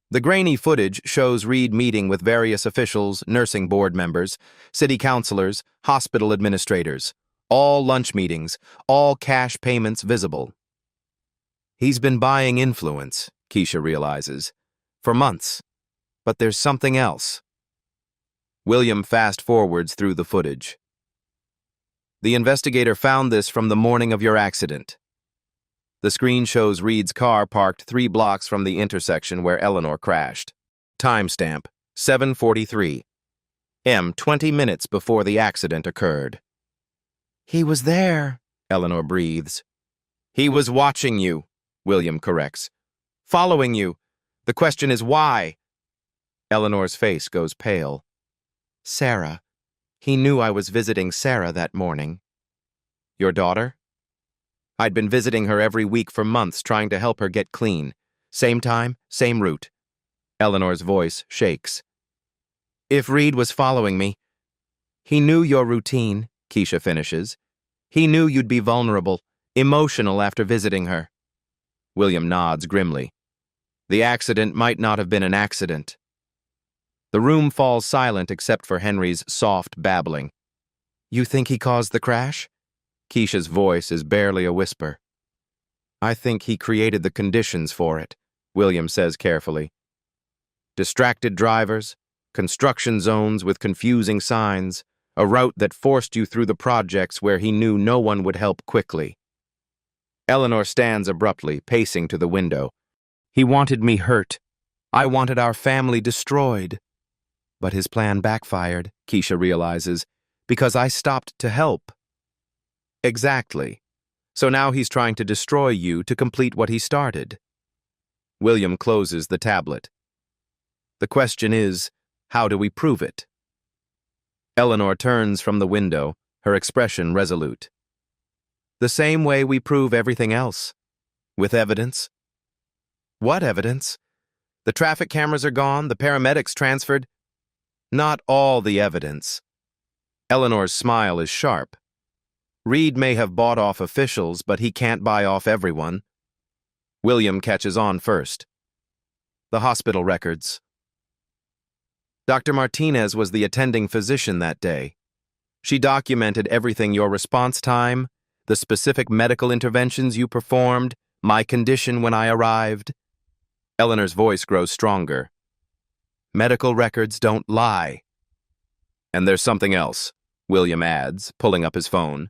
The grainy footage shows Reed meeting with various officials, nursing board members, city councilors, hospital administrators. All lunch meetings, all cash payments visible. He's been buying influence, Keisha realizes, for months. But there's something else. William fast-forwards through the footage. "The investigator found this from the morning of your accident." The screen shows Reed's car parked 3 blocks from the intersection where Eleanor crashed. Timestamp, 7:43 m, 20 minutes before the accident occurred. "He was there," Eleanor breathes. "He was watching you," William corrects. "Following you. The question is why?" Eleanor's face goes pale. "Sarah. He knew I was visiting Sarah that morning." "Your daughter?" "I'd been visiting her every week for months, trying to help her get clean. Same time, same route." Eleanor's voice shakes. "If Reed was following me—" "He knew your routine," Keisha finishes. "He knew you'd be vulnerable, emotional after visiting her." William nods grimly. "The accident might not have been an accident." The room falls silent except for Henry's soft babbling. "You think he caused the crash?" Keisha's voice is barely a whisper. "I think he created the conditions for it," William says carefully. "Distracted drivers, construction zones with confusing signs, a route that forced you through the projects where he knew no one would help quickly." Eleanor stands abruptly, pacing to the window. "He wanted me hurt. I wanted our family destroyed." But his plan backfired, Keisha realizes, because I stopped to help. Exactly. So now he's trying to destroy you to complete what he started. William closes the tablet. The question is, how do we prove it? Eleanor turns from the window, her expression resolute. The same way we prove everything else. With evidence. What evidence? The traffic cameras are gone, the paramedics transferred. Not all the evidence. Eleanor's smile is sharp. Reed may have bought off officials, but he can't buy off everyone. William catches on first. The hospital records. Dr. Martinez was the attending physician that day. She documented everything: your response time, the specific medical interventions you performed, my condition when I arrived. Eleanor's voice grows stronger. Medical records don't lie. And there's something else, William adds, pulling up his phone.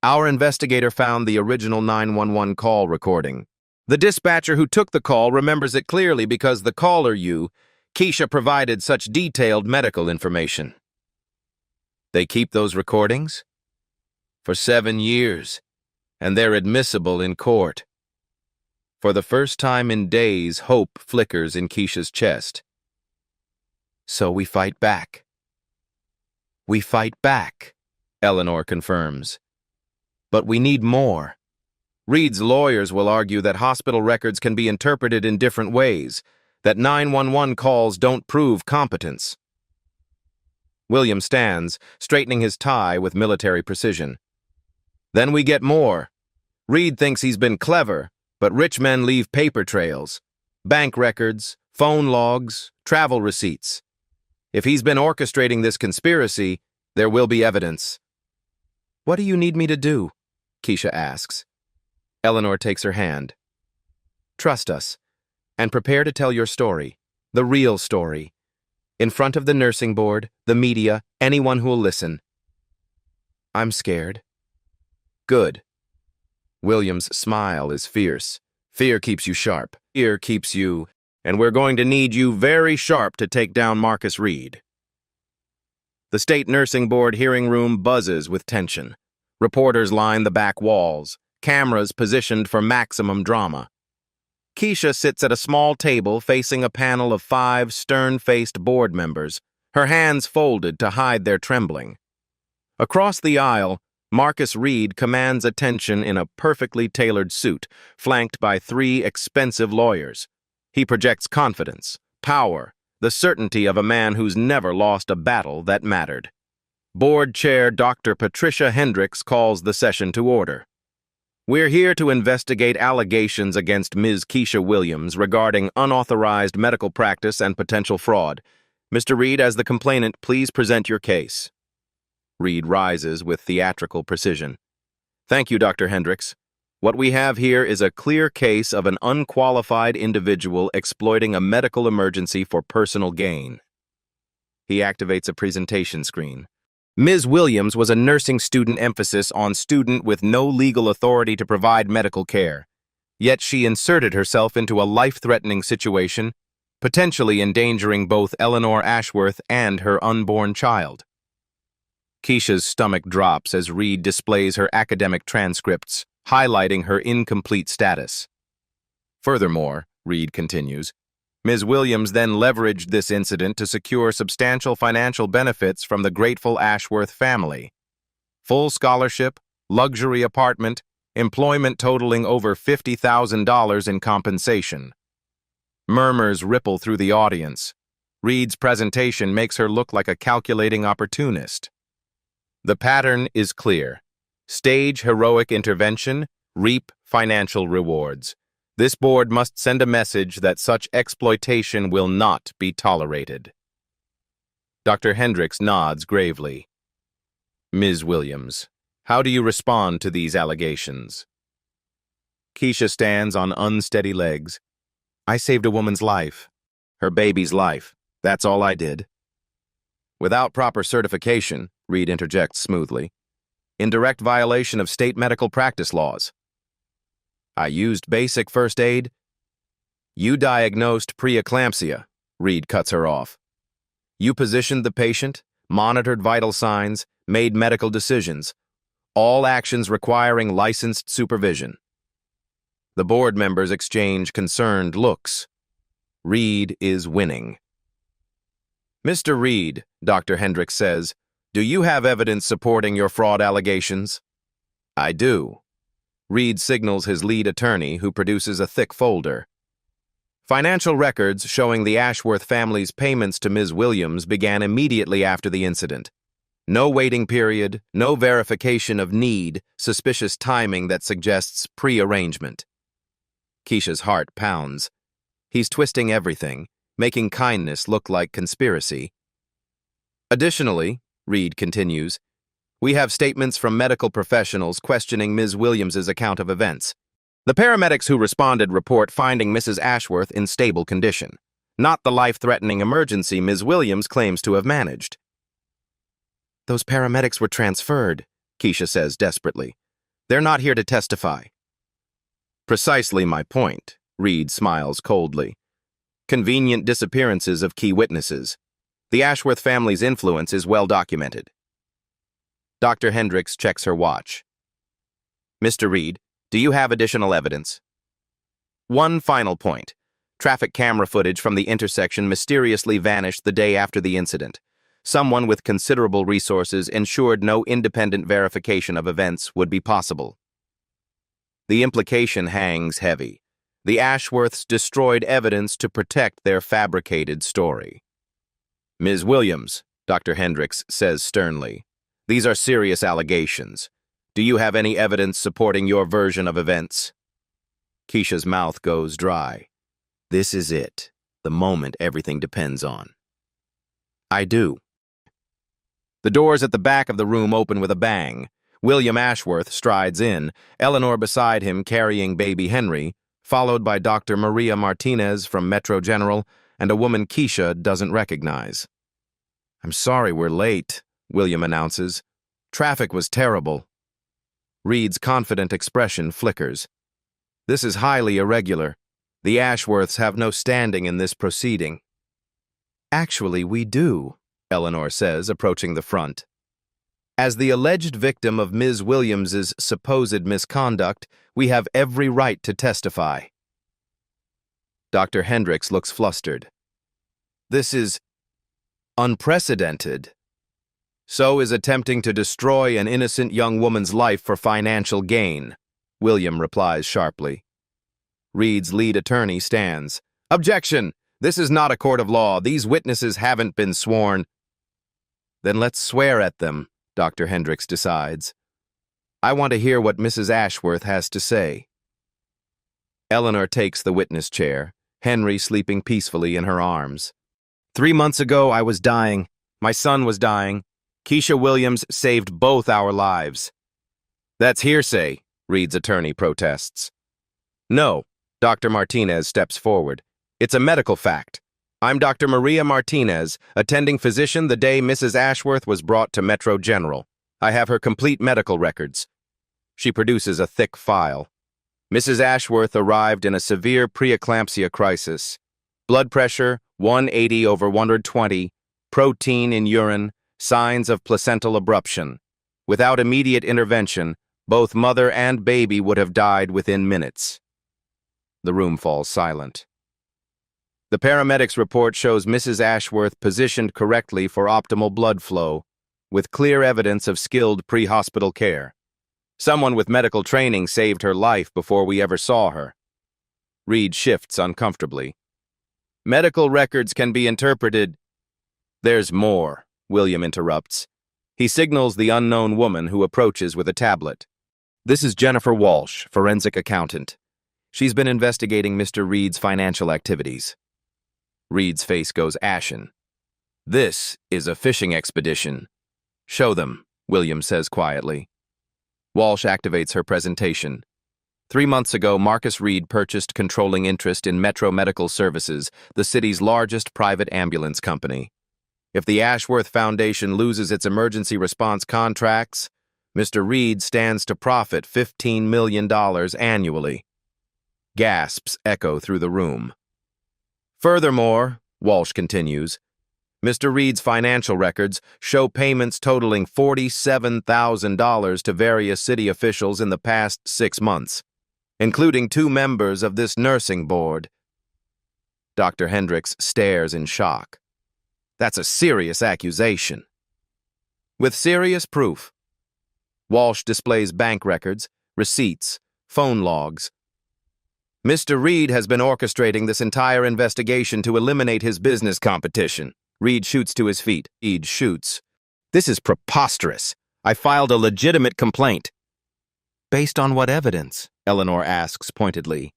Our investigator found the original 911 call recording. The dispatcher who took the call remembers it clearly because the caller, Keisha, provided such detailed medical information. They keep those recordings? For 7 years, and they're admissible in court. For the first time in days, hope flickers in Keisha's chest. So we fight back. We fight back, Eleanor confirms. But we need more. Reed's lawyers will argue that hospital records can be interpreted in different ways, that 911 calls don't prove competence. William stands, straightening his tie with military precision. Then we get more. Reed thinks he's been clever, but rich men leave paper trails. Bank records, phone logs, travel receipts. If he's been orchestrating this conspiracy, there will be evidence. What do you need me to do? Keisha asks. Eleanor takes her hand. Trust us, and prepare to tell your story, the real story, in front of the nursing board, the media, anyone who'll listen. I'm scared. Good. William's smile is fierce. Fear keeps you sharp. Fear keeps you, and we're going to need you very sharp to take down Marcus Reed. The state nursing board hearing room buzzes with tension. Reporters line the back walls, cameras positioned for maximum drama. Keisha sits at a small table facing a panel of 5 stern-faced board members, her hands folded to hide their trembling. Across the aisle, Marcus Reed commands attention in a perfectly tailored suit, flanked by 3 expensive lawyers. He projects confidence, power, the certainty of a man who's never lost a battle that mattered. Board Chair Dr. Patricia Hendricks calls the session to order. We're here to investigate allegations against Ms. Keisha Williams regarding unauthorized medical practice and potential fraud. Mr. Reed, as the complainant, please present your case. Reed rises with theatrical precision. Thank you, Dr. Hendricks. What we have here is a clear case of an unqualified individual exploiting a medical emergency for personal gain. He activates a presentation screen. Ms. Williams was a nursing student, emphasis on student, with no legal authority to provide medical care. Yet she inserted herself into a life-threatening situation, potentially endangering both Eleanor Ashworth and her unborn child. Keisha's stomach drops as Reed displays her academic transcripts, highlighting her incomplete status. Furthermore, Reed continues, Ms. Williams then leveraged this incident to secure substantial financial benefits from the grateful Ashworth family. Full scholarship, luxury apartment, employment totaling over $50,000 in compensation. Murmurs ripple through the audience. Reed's presentation makes her look like a calculating opportunist. The pattern is clear. Stage heroic intervention, reap financial rewards. This board must send a message that such exploitation will not be tolerated. Dr. Hendricks nods gravely. Ms. Williams, how do you respond to these allegations? Keisha stands on unsteady legs. I saved a woman's life. Her baby's life. That's all I did. Without proper certification, Reed interjects smoothly, in direct violation of state medical practice laws. I used basic first aid. You diagnosed preeclampsia, Reed cuts her off. You positioned the patient, monitored vital signs, made medical decisions, all actions requiring licensed supervision. The board members exchange concerned looks. Reed is winning. Mr. Reed, Dr. Hendricks says, do you have evidence supporting your fraud allegations? I do. Reed signals his lead attorney, who produces a thick folder. Financial records showing the Ashworth family's payments to Ms. Williams began immediately after the incident. No waiting period, no verification of need, suspicious timing that suggests pre-arrangement. Keisha's heart pounds. He's twisting everything, making kindness look like conspiracy. Additionally, Reed continues, we have statements from medical professionals questioning Ms. Williams's account of events. The paramedics who responded report finding Mrs. Ashworth in stable condition, not the life-threatening emergency Ms. Williams claims to have managed. Those paramedics were transferred, Keisha says desperately. They're not here to testify. Precisely my point, Reed smiles coldly. Convenient disappearances of key witnesses. The Ashworth family's influence is well documented. Dr. Hendricks checks her watch. Mr. Reed, do you have additional evidence? One final point. Traffic camera footage from the intersection mysteriously vanished the day after the incident. Someone with considerable resources ensured no independent verification of events would be possible. The implication hangs heavy. The Ashworths destroyed evidence to protect their fabricated story. Ms. Williams, Dr. Hendricks says sternly, these are serious allegations. Do you have any evidence supporting your version of events? Keisha's mouth goes dry. This is it, the moment everything depends on. I do. The doors at the back of the room open with a bang. William Ashworth strides in, Eleanor beside him carrying baby Henry, followed by Dr. Maria Martinez from Metro General and a woman Keisha doesn't recognize. I'm sorry we're late, William announces. Traffic was terrible. Reed's confident expression flickers. This is highly irregular. The Ashworths have no standing in this proceeding. Actually, we do, Eleanor says, approaching the front. As the alleged victim of Ms. Williams's supposed misconduct, we have every right to testify. Dr. Hendricks looks flustered. This is unprecedented. So is attempting to destroy an innocent young woman's life for financial gain, William replies sharply. Reed's lead attorney stands. Objection! This is not a court of law. These witnesses haven't been sworn. Then let's swear at them, Dr. Hendricks decides. I want to hear what Mrs. Ashworth has to say. Eleanor takes the witness chair, Henry sleeping peacefully in her arms. 3 months ago, I was dying. My son was dying. Keisha Williams saved both our lives. That's hearsay, Reed's attorney protests. No, Dr. Martinez steps forward. It's a medical fact. I'm Dr. Maria Martinez, attending physician the day Mrs. Ashworth was brought to Metro General. I have her complete medical records. She produces a thick file. Mrs. Ashworth arrived in a severe preeclampsia crisis. Blood pressure, 180/120, protein in urine, signs of placental abruption. Without immediate intervention, both mother and baby would have died within minutes. The room falls silent. The paramedics' report shows Mrs. Ashworth positioned correctly for optimal blood flow, with clear evidence of skilled pre-hospital care. Someone with medical training saved her life before we ever saw her. Reed shifts uncomfortably. Medical records can be interpreted. There's more, William interrupts. He signals the unknown woman who approaches with a tablet. This is Jennifer Walsh, forensic accountant. She's been investigating Mr. Reed's financial activities. Reed's face goes ashen. This is a fishing expedition. Show them, William says quietly. Walsh activates her presentation. 3 months ago, Marcus Reed purchased controlling interest in Metro Medical Services, the city's largest private ambulance company. If the Ashworth Foundation loses its emergency response contracts, Mr. Reed stands to profit $15 million annually. Gasps echo through the room. Furthermore, Walsh continues, Mr. Reed's financial records show payments totaling $47,000 to various city officials in the past 6 months, including 2 members of this nursing board. Dr. Hendricks stares in shock. That's a serious accusation. With serious proof. Walsh displays bank records, receipts, phone logs. Mr. Reed has been orchestrating this entire investigation to eliminate his business competition. Reed shoots to his feet. Reed shoots. This is preposterous. I filed a legitimate complaint. Based on what evidence? Eleanor asks pointedly.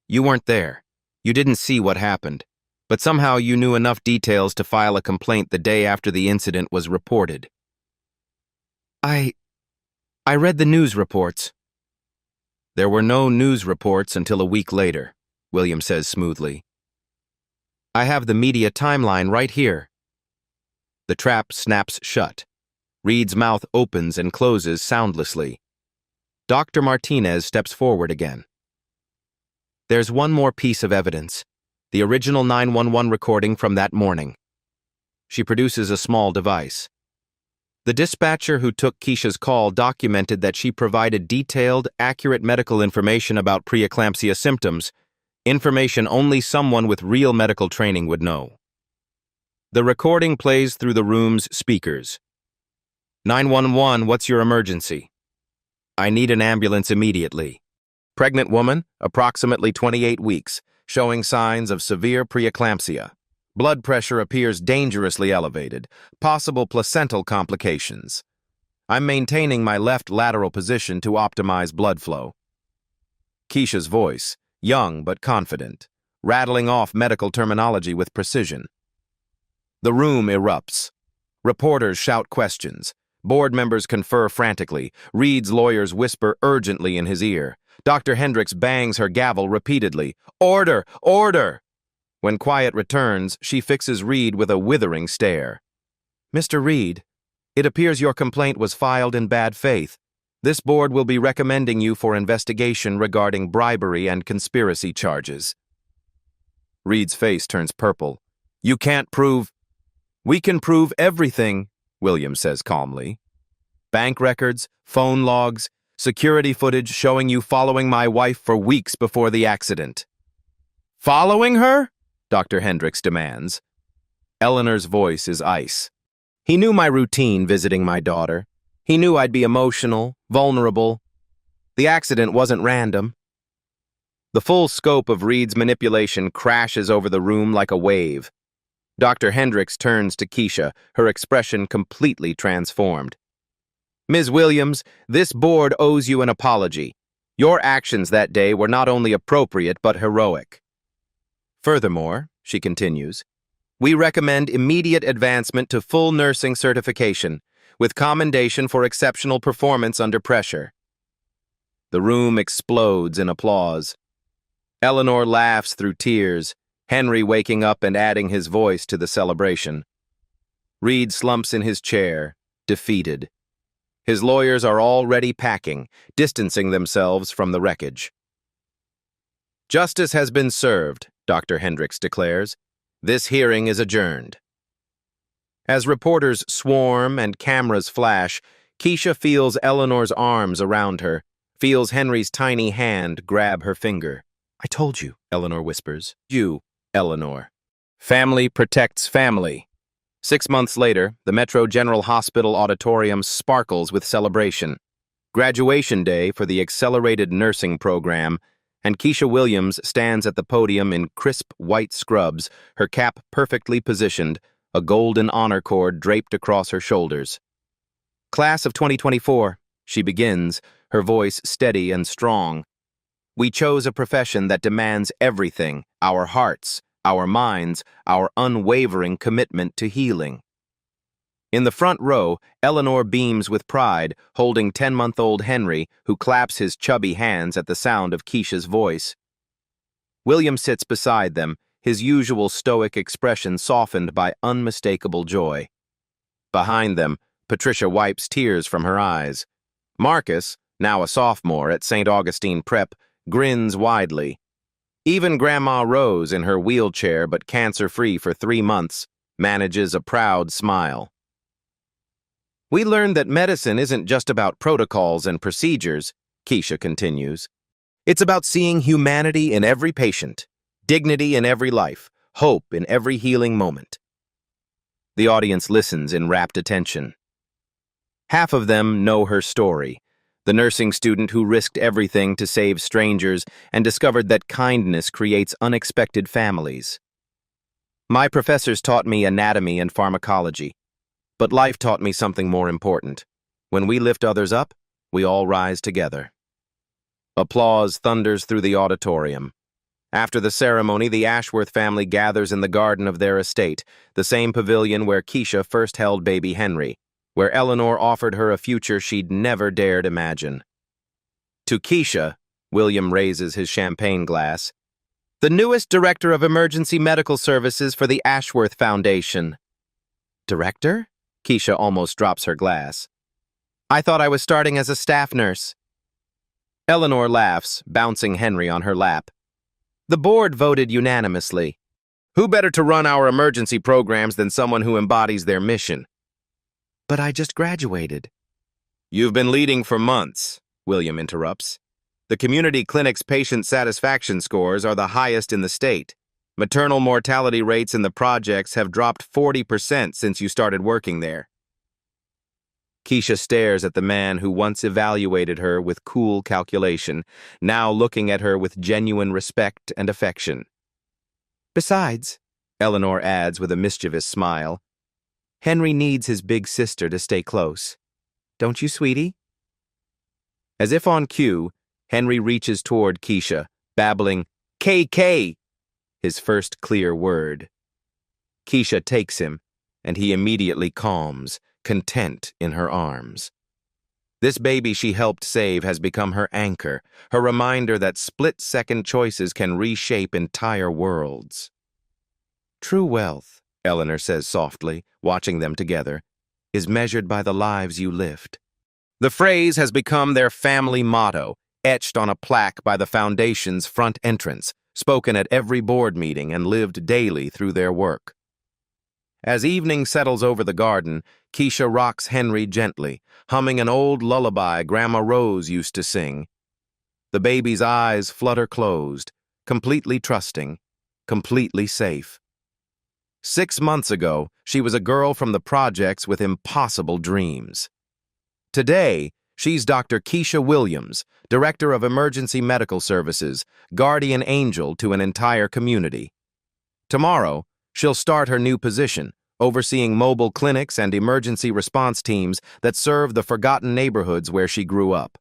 You weren't there. You didn't see what happened. But somehow you knew enough details to file a complaint the day after the incident was reported. I read the news reports. There were no news reports until a week later, William says smoothly. I have the media timeline right here. The trap snaps shut. Reed's mouth opens and closes soundlessly. Dr. Martinez steps forward again. There's one more piece of evidence, the original 911 recording from that morning. She produces a small device. The dispatcher who took Keisha's call documented that she provided detailed, accurate medical information about preeclampsia symptoms, information only someone with real medical training would know. The recording plays through the room's speakers. 911, what's your emergency? I need an ambulance immediately. Pregnant woman, approximately 28 weeks, showing signs of severe preeclampsia. Blood pressure appears dangerously elevated, possible placental complications. I'm maintaining my left lateral position to optimize blood flow. Keisha's voice, young but confident, rattling off medical terminology with precision. The room erupts. Reporters shout questions. Board members confer frantically. Reed's lawyers whisper urgently in his ear. Dr. Hendricks bangs her gavel repeatedly. Order! Order! When quiet returns, she fixes Reed with a withering stare. Mr. Reed, it appears your complaint was filed in bad faith. This board will be recommending you for investigation regarding bribery and conspiracy charges. Reed's face turns purple. You can't prove... We can prove everything, William says calmly. Bank records, phone logs, security footage showing you following my wife for weeks before the accident. Following her? Dr. Hendricks demands. Eleanor's voice is ice. He knew my routine visiting my daughter. He knew I'd be emotional, vulnerable. The accident wasn't random. The full scope of Reed's manipulation crashes over the room like a wave. Dr. Hendricks turns to Keisha, her expression completely transformed. Ms. Williams, this board owes you an apology. Your actions that day were not only appropriate but heroic. Furthermore, she continues, we recommend immediate advancement to full nursing certification, with commendation for exceptional performance under pressure. The room explodes in applause. Eleanor laughs through tears, Henry waking up and adding his voice to the celebration. Reed slumps in his chair, defeated. His lawyers are already packing, distancing themselves from the wreckage. Justice has been served, Dr. Hendricks declares. This hearing is adjourned. As reporters swarm and cameras flash, Keisha feels Eleanor's arms around her, feels Henry's tiny hand grab her finger. I told you, Eleanor whispers. You, Eleanor. Family protects family. 6 months later, the Metro General Hospital auditorium sparkles with celebration. Graduation day for the accelerated nursing program, and Keisha Williams stands at the podium in crisp white scrubs, her cap perfectly positioned, a golden honor cord draped across her shoulders. Class of 2024, she begins, her voice steady and strong. We chose a profession that demands everything, our hearts, our minds, our unwavering commitment to healing. In the front row, Eleanor beams with pride, holding 10-month-old Henry, who claps his chubby hands at the sound of Keisha's voice. William sits beside them, his usual stoic expression softened by unmistakable joy. Behind them, Patricia wipes tears from her eyes. Marcus, now a sophomore at St. Augustine Prep, grins widely. Even Grandma Rose, in her wheelchair but cancer-free for 3 months, manages a proud smile. We learned that medicine isn't just about protocols and procedures, Keisha continues. It's about seeing humanity in every patient, dignity in every life, hope in every healing moment. The audience listens in rapt attention. Half of them know her story. The nursing student who risked everything to save strangers and discovered that kindness creates unexpected families. My professors taught me anatomy and pharmacology, but life taught me something more important. When we lift others up, we all rise together. Applause thunders through the auditorium. After the ceremony, the Ashworth family gathers in the garden of their estate, the same pavilion where Keisha first held baby Henry, where Eleanor offered her a future she'd never dared imagine. To Keisha, William raises his champagne glass, the newest director of emergency medical services for the Ashworth Foundation. Director? Keisha almost drops her glass. I thought I was starting as a staff nurse. Eleanor laughs, bouncing Henry on her lap. The board voted unanimously. Who better to run our emergency programs than someone who embodies their mission? But I just graduated. You've been leading for months, William interrupts. The community clinic's patient satisfaction scores are the highest in the state. Maternal mortality rates in the projects have dropped 40% since you started working there. Keisha stares at the man who once evaluated her with cool calculation, now looking at her with genuine respect and affection. Besides, Eleanor adds with a mischievous smile, Henry needs his big sister to stay close. Don't you, sweetie? As if on cue, Henry reaches toward Keisha, babbling, KK, his first clear word. Keisha takes him, and he immediately calms, content in her arms. This baby she helped save has become her anchor, her reminder that split-second choices can reshape entire worlds. True wealth, Eleanor says softly, watching them together, is measured by the lives you lift. The phrase has become their family motto, etched on a plaque by the foundation's front entrance, spoken at every board meeting and lived daily through their work. As evening settles over the garden, Keisha rocks Henry gently, humming an old lullaby Grandma Rose used to sing. The baby's eyes flutter closed, completely trusting, completely safe. 6 months ago, she was a girl from the projects with impossible dreams. Today, she's Dr. Keisha Williams, Director of Emergency Medical Services, guardian angel to an entire community. Tomorrow, she'll start her new position, overseeing mobile clinics and emergency response teams that serve the forgotten neighborhoods where she grew up.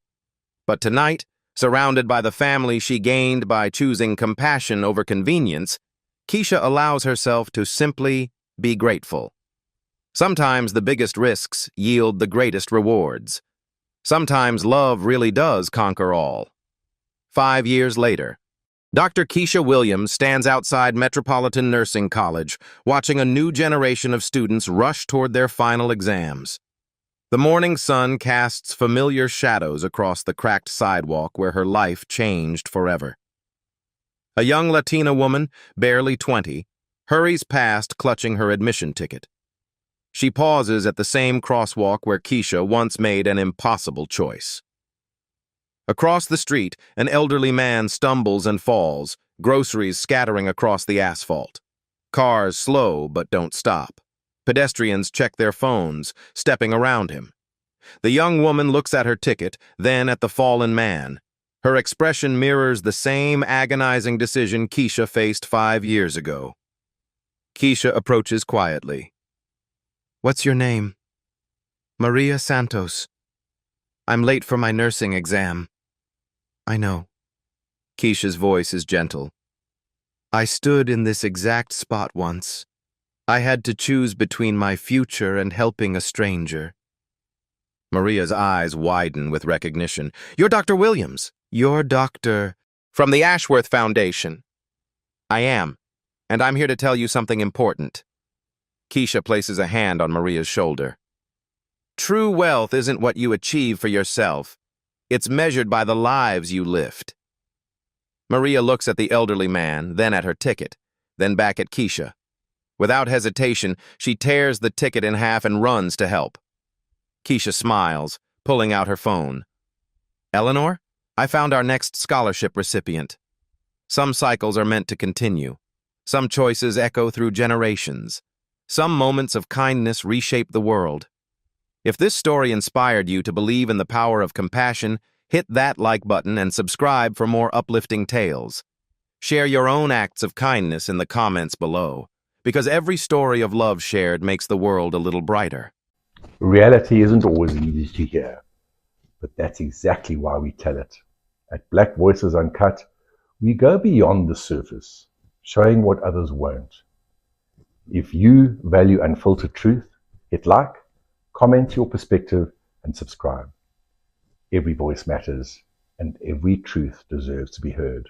But tonight, surrounded by the family she gained by choosing compassion over convenience, Keisha allows herself to simply be grateful. Sometimes the biggest risks yield the greatest rewards. Sometimes love really does conquer all. 5 years later, Dr. Keisha Williams stands outside Metropolitan Nursing College, watching a new generation of students rush toward their final exams. The morning sun casts familiar shadows across the cracked sidewalk where her life changed forever. A young Latina woman, barely 20, hurries past clutching her admission ticket. She pauses at the same crosswalk where Keisha once made an impossible choice. Across the street, an elderly man stumbles and falls, groceries scattering across the asphalt. Cars slow but don't stop. Pedestrians check their phones, stepping around him. The young woman looks at her ticket, then at the fallen man. Her expression mirrors the same agonizing decision Keisha faced 5 years ago. Keisha approaches quietly. What's your name? Maria Santos. I'm late for my nursing exam. I know. Keisha's voice is gentle. I stood in this exact spot once. I had to choose between my future and helping a stranger. Maria's eyes widen with recognition. You're Dr. Williams. You're Dr. From the Ashworth Foundation. I am, and I'm here to tell you something important. Keisha places a hand on Maria's shoulder. True wealth isn't what you achieve for yourself. It's measured by the lives you lift. Maria looks at the elderly man, then at her ticket, then back at Keisha. Without hesitation, she tears the ticket in half and runs to help. Keisha smiles, pulling out her phone. Eleanor, I found our next scholarship recipient. Some cycles are meant to continue. Some choices echo through generations. Some moments of kindness reshape the world. If this story inspired you to believe in the power of compassion, hit that like button and subscribe for more uplifting tales. Share your own acts of kindness in the comments below, because every story of love shared makes the world a little brighter. Reality isn't always easy to hear, but that's exactly why we tell it. At Black Voices Uncut, we go beyond the surface, showing what others won't. If you value unfiltered truth, hit like, comment your perspective, and subscribe. Every voice matters, and every truth deserves to be heard.